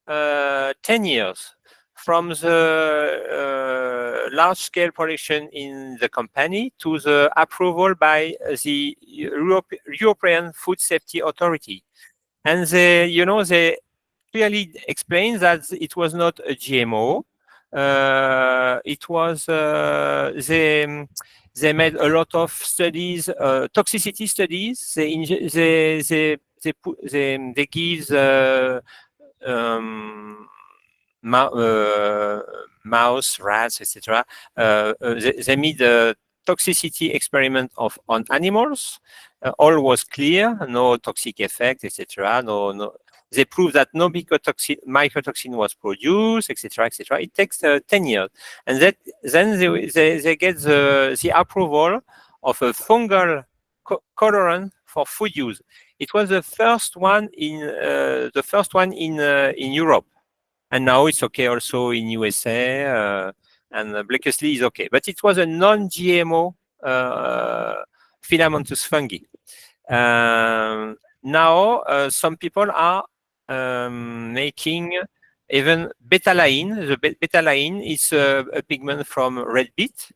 10 years from the large-scale production in the company to the approval by the European Food Safety Authority. And they clearly explain that it was not a GMO. It was, they made a lot of studies, toxicity studies. They give mouse, rats, etc. They made a toxicity experiment on animals. All was clear, no toxic effect, etc. No. They proved that no mycotoxin was produced, etc., etc. It takes 10 years, and then they get the approval of a fungal colorant for food use. It was the first one in Europe, and now it's okay also in USA, and Blakeslee is okay. But it was a non-GMO filamentous fungi. Now some people are making even betalain. The betalain is a pigment from red beet,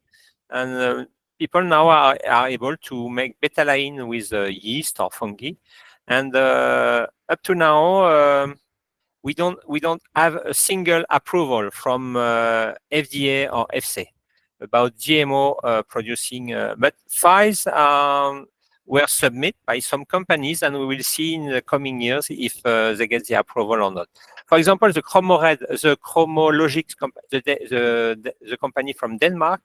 and people now are able to make betalain with yeast or fungi. And up to now, we don't have a single approval from FDA or EFSA about GMO producing, but files were submitted by some companies, and we will see in the coming years if they get the approval or not. For example, the Chromologics, the company from Denmark,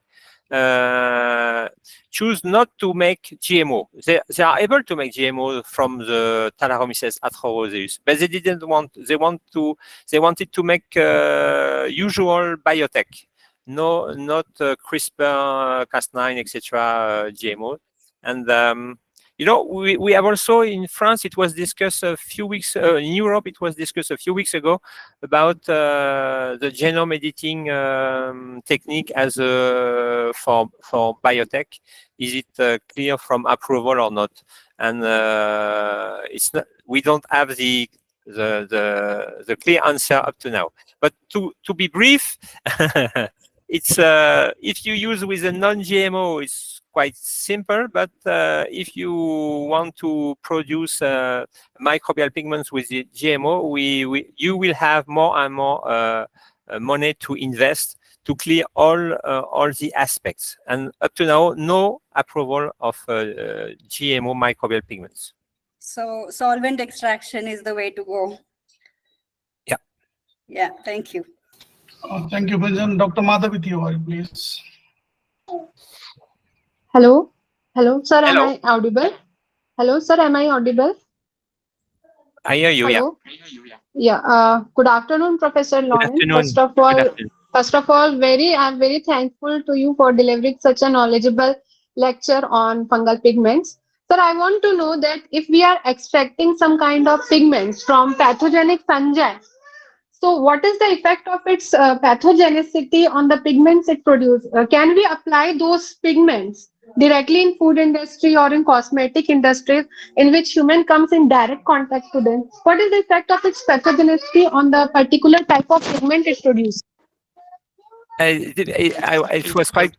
choose not to make GMO. They are able to make GMO from the Thalaromyces atroroseus, but they didn't want. They wanted to make usual biotech, not CRISPR, Cas9, etc. GMO. And we have also in France. It was discussed a few weeks. In Europe, it was discussed a few weeks ago about the genome editing technique as for biotech. Is it clear from approval or not? And it's not. We don't have the clear answer up to now. But to be brief, it's if you use with a non-GMO, it's quite simple. But if you want to produce microbial pigments with the GMO, you will have more and more money to invest to clear all the aspects. And up to now, no approval of GMO microbial pigments. So solvent extraction is the way to go. Yeah. Yeah, thank you. Thank you, President. Dr. Madhaviti, please. Hello. Hello, sir. Hello. Am I audible? Hello, sir. Am I audible? I hear you. Hello. Yeah. Good afternoon, Professor Laurent. Afternoon. First of all, I'm very thankful to you for delivering such a knowledgeable lecture on fungal pigments. Sir, I want to know that if we are extracting some kind of pigments from pathogenic fungi, so what is the effect of its pathogenicity on the pigments it produces? Can we apply those pigments directly in food industry or in cosmetic industries in which human comes in direct contact to them? What is the effect of its pathogenicity on the particular type of pigment it produces? It was quite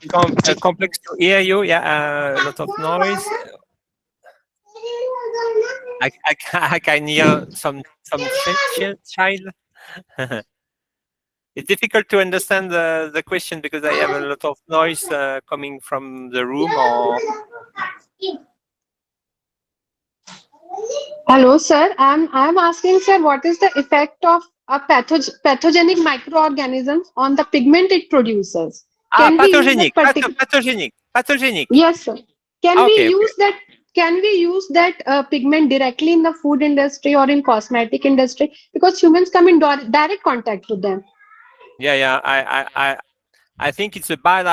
complex to hear you. Yeah, a lot of noise. I can hear some child. It's difficult to understand the question because I have a lot of noise coming from the room. Or hello, sir. I'm asking, sir, what is the effect of a pathogenic microorganisms on the pigment it produces? Pathogenic. Yes, sir. Can we use that pigment directly in the food industry or in cosmetic industry, because humans come in direct contact with them? Yeah. I think it's a bad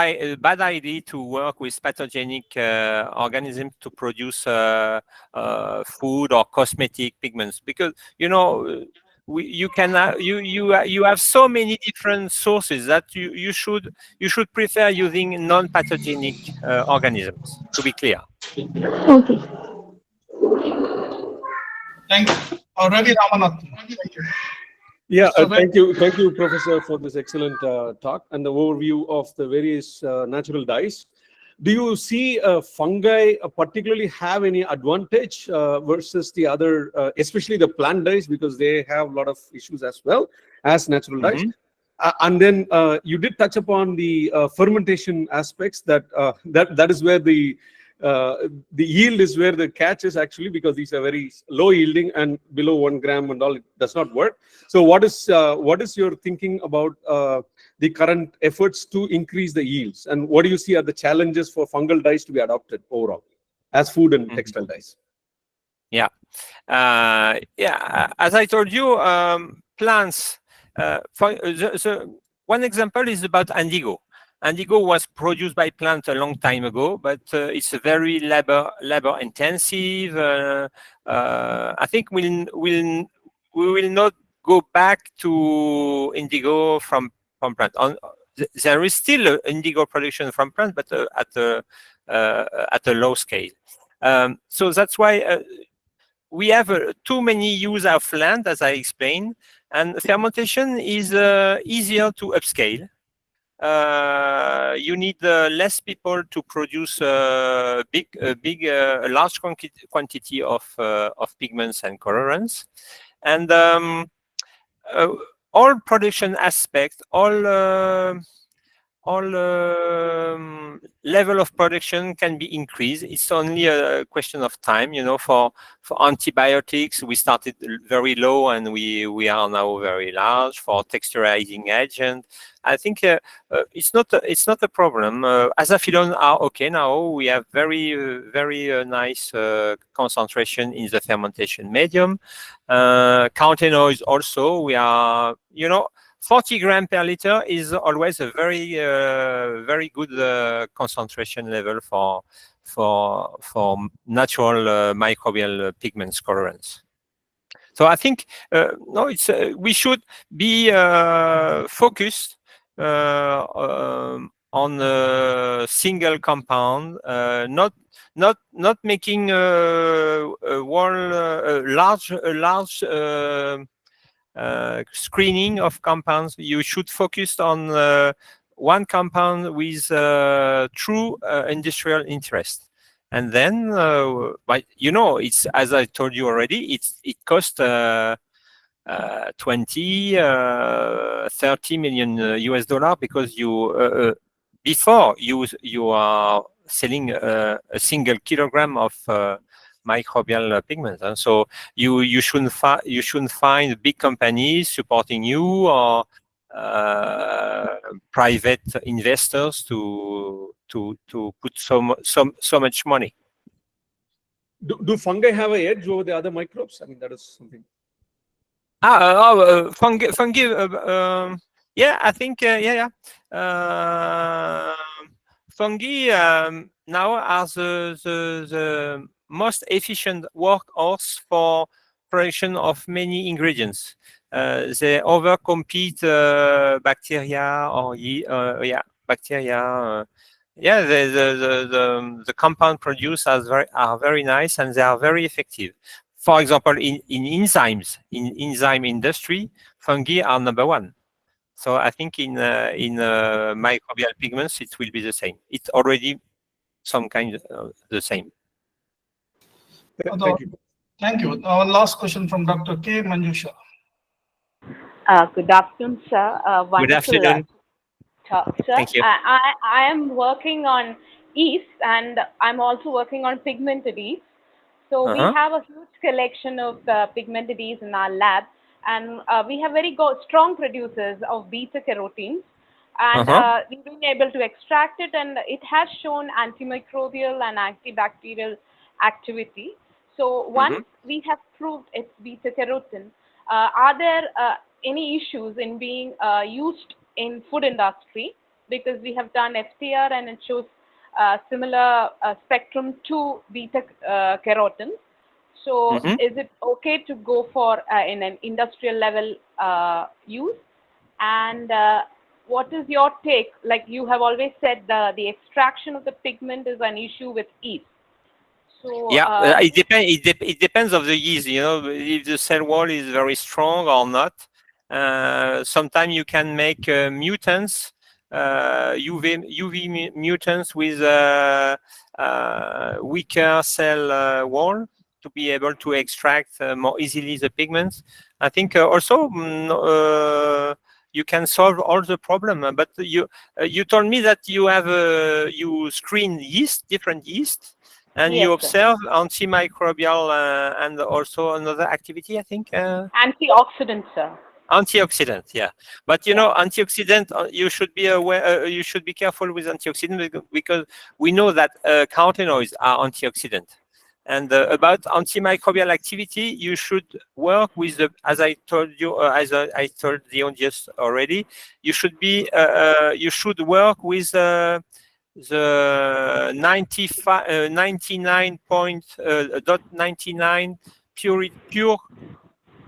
idea to work with pathogenic organisms to produce food or cosmetic pigments, because you have so many different sources that you should prefer using non-pathogenic organisms, to be clear. Okay. Thank you. Ravi Ramanathan. Thank you. Yeah, thank you, Professor, for this excellent talk and the overview of the various natural dyes. Do you see fungi particularly have any advantage versus the other, especially the plant dyes, because they have a lot of issues as well as natural dyes? And then you did touch upon the fermentation aspects. That is where the yield is where the catch is, actually, because these are very low yielding and below 1 gram and all, it does not work. So what is your thinking about the current efforts to increase the yields, and what do you see are the challenges for fungal dyes to be adopted overall as food and textile dyes? Yeah. As I told you, plants. One example is about indigo. Indigo was produced by plants a long time ago, but it's a very labor intensive. I think we will not go back to indigo from plant. There is still indigo production from plants, but at a low scale. So that's why we have too many use of land, as I explained, and fermentation is easier to upscale. You need less people to produce a large quantity of pigments and colorants, and all production aspects, all level of production can be increased. It's only a question of time. For antibiotics, we started very low and we are now very large. For texturizing agent, I think it's not a problem. Azaphilones are okay now. We have very nice concentration in the fermentation medium. Carotenoids also, we are 40 grams per liter is always a very good concentration level for natural microbial pigments colorants. So I think we should be focused on a single compound, not making a large screening of compounds. You should focus on one compound with true industrial interest, and then it's, as I told you already, it costs 20-30 million US dollar, because before you are selling a single kilogram of microbial pigments, and so you shouldn't find big companies supporting you or private investors to put so much money. Do fungi have an edge over the other microbes? I mean, that is something. Fungi. Yeah, I think. Fungi now are the most efficient workhorse for production of many ingredients. They overcompete bacteria or bacteria. The compound produced are very nice, and they are very effective. For example, in enzymes, in enzyme industry, fungi are number one. So I think in microbial pigments, it will be the same. It's already some kind of the same. Thank you. Our last question from Dr. K. Manjusha. Good afternoon, sir. Good afternoon. Talk, sir. Thank you. I am working on yeast, and I'm also working on pigmented yeast. So we have a huge collection of pigmented yeast in our lab, and we have very strong producers of beta carotenes, and we've been able to extract it, and it has shown antimicrobial and antibacterial activity. So once we have proved it's beta carotene, are there any issues in being used in food industry? Because we have done FTR and it shows similar spectrum to beta carotene. So is it okay to go for in an industrial level use? And what is your take? Like you have always said, the extraction of the pigment is an issue with yeast. So, it depends of the yeast. If the cell wall is very strong or not. Sometimes you can make mutants, UV mutants with weaker cell wall to be able to extract more easily the pigments. I think also you can solve all the problem. But you told me that you have you screen different yeast, and yes, you observe sir. Antimicrobial and also another activity, I think. Antioxidant, sir. Antioxidant, yeah. But antioxidant, you should be aware. You should be careful with antioxidant, because we know that carotenoids are antioxidant. And about antimicrobial activity, you should work with the, as I told you, I told the audience already, you should be, you should work with the 99.99 pure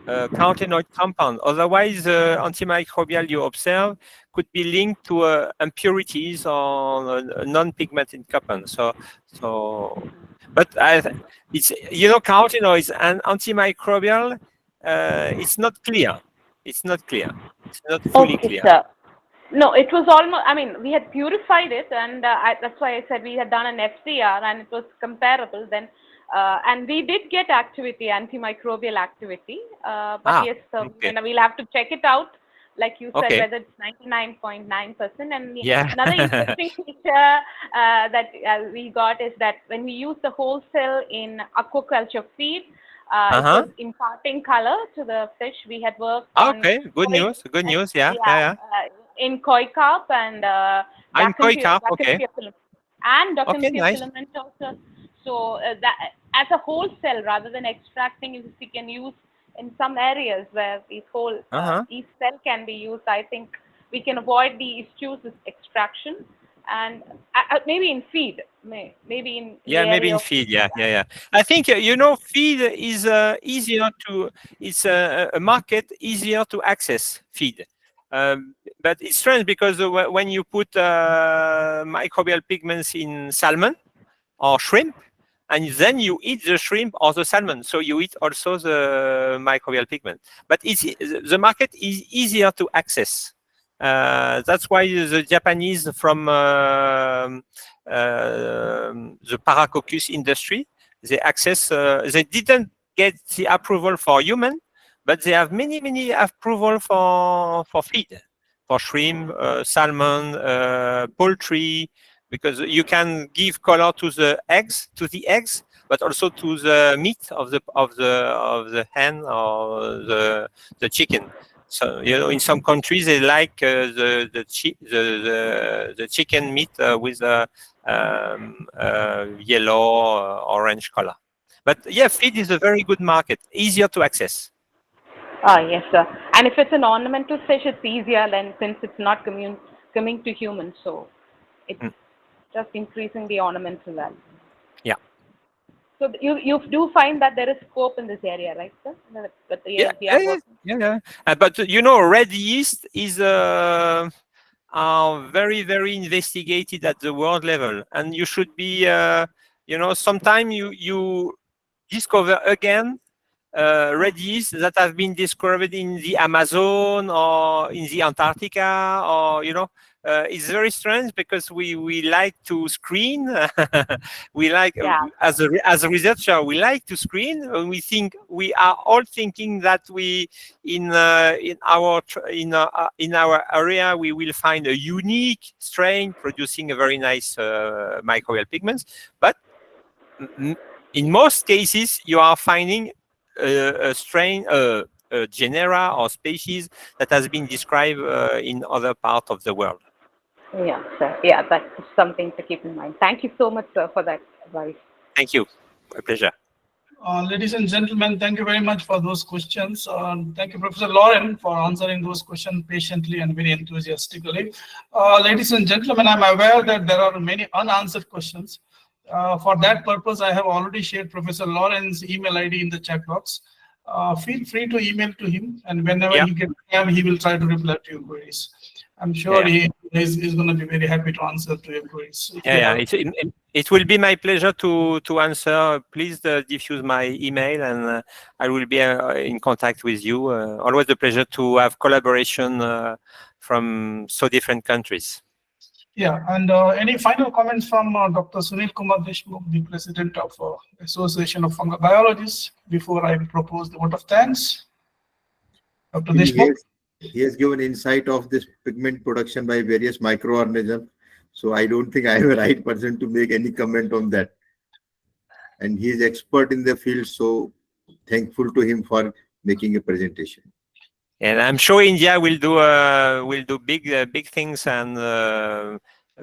carotenoid compound. Otherwise, the antimicrobial you observe could be linked to impurities or non-pigmented compounds. But it's, you know, carotenoids and antimicrobial, it's not clear. It's not clear. It's not fully clear. Sir. No, it was almost, I mean, we had purified it, and that's why I said we had done an FCR and it was comparable then. And we did get activity, antimicrobial activity. But yes, so we'll have to check it out. Like you said, whether it's 99.9%. And another interesting feature that we got is that when we use the whole cell in aquaculture feed, it was imparting color to the fish. We had worked on good news. Good news. In koi carp and Dockenfear filament also. So that as a whole cell, rather than extracting, if we can use in some areas where these whole each cell can be used, I think we can avoid the issues with extraction. And maybe in feed, maybe in maybe in feed, I think you know, feed is easier to, it's a market easier to access feed. But it's strange because when you put microbial pigments in salmon or shrimp, and then you eat the shrimp or the salmon, so you eat also the microbial pigment. But the market is easier to access. That's why the Japanese from the Paracoccus industry, they access, they didn't get the approval for human, but they have many approval for feed, for shrimp, salmon, poultry, because you can give color to the eggs, but also to the meat of the hen or the chicken. So you know, in some countries they like the chicken meat with yellow or orange color. But yeah, feed is a very good market, easier to access. Yes, sir. And if it's an ornamental fish, it's easier than, since it's not coming to humans, so it's just increasing the ornamental value. Yeah. So you do find that there is scope in this area, right, sir? But you know, red yeast is are very investigated at the world level, and you should be, you know, sometime you discover again red yeast that have been discovered in the Amazon or in the Antarctica, or you know, it's very strange because we like to screen. We like, as a researcher, we like to screen. And we think, we are all thinking that we in our area we will find a unique strain producing a very nice microbial pigments, but in most cases you are finding a strain, a genera or species that has been described in other parts of the world. Yeah, sir. Yeah, that's something to keep in mind. Thank you so much, sir, for that advice. Thank you. My pleasure. Ladies and gentlemen, thank you very much for those questions. Thank you, Professor Laurent, for answering those questions patiently and very enthusiastically. Ladies and gentlemen, I'm aware that there are many unanswered questions. For that purpose, I have already shared Professor Laurent's email ID in the chat box. Feel free to email to him, and whenever he gets time, he will try to reply to your queries. I'm sure he is going to be very happy to answer to your queries. It will be my pleasure to answer. Please diffuse my email, and I will be in contact with you. Always a pleasure to have collaboration from so different countries. Yeah, and any final comments from Dr. Sunil Kumar Deshmukh, the President of Association of Fungal Biologists, before I propose the vote of thanks? Dr. Deshmukh? He has given insight of this pigment production by various microorganisms. So I don't think I am a right person to make any comment on that. And he is expert in the field, so thankful to him for making a presentation. And I'm sure India will do big things and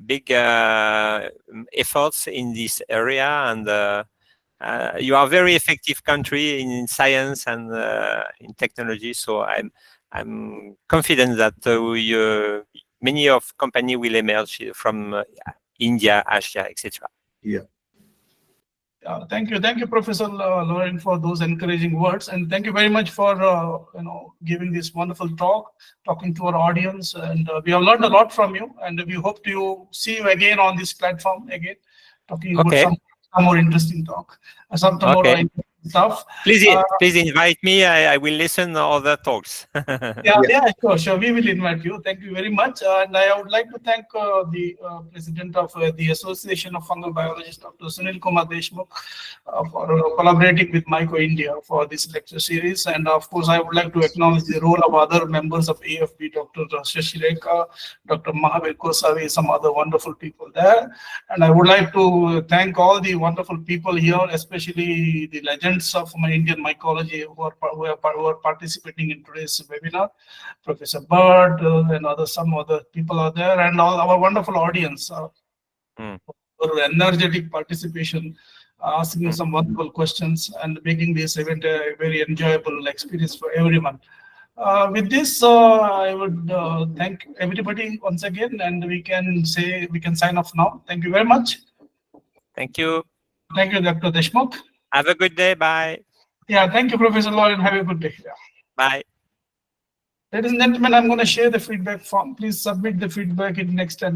big efforts in this area, and you are a very effective country in science and in technology. So I'm confident that many of company will emerge from India, Asia, etc. Yeah. Thank you, Professor Laurent, for those encouraging words, and thank you very much for giving this wonderful talk, talking to our audience, and we have learned a lot from you, and we hope to see you again on this platform again, talking about some more interesting talk, some more interesting stuff. Please invite me. I will listen to other talks. Sure. We will invite you. Thank you very much. And I would like to thank the president of the Association of Fungal Biologists, Dr. Sunil Kumar Deshmukh, for collaborating with Myco India for this lecture series. And of course, I would like to acknowledge the role of other members of AFB, Dr. Shashi Rekha, Dr. Mahavir Kosavi, some other wonderful people there. And I would like to thank all the wonderful people here, especially the legends of my Indian mycology who are participating in today's webinar. Professor Bird and some other people are there, and all our wonderful audience for energetic participation, asking some wonderful questions and making this event a very enjoyable experience for everyone. With this, I would thank everybody once again, and we can sign off now. Thank you very much. Thank you. Thank you, Dr. Deshmukh. Have a good day. Bye. Yeah, thank you, Professor Laurent. Have a good day. Yeah. Bye. Ladies and gentlemen, I'm going to share the feedback form. Please submit the feedback in next 10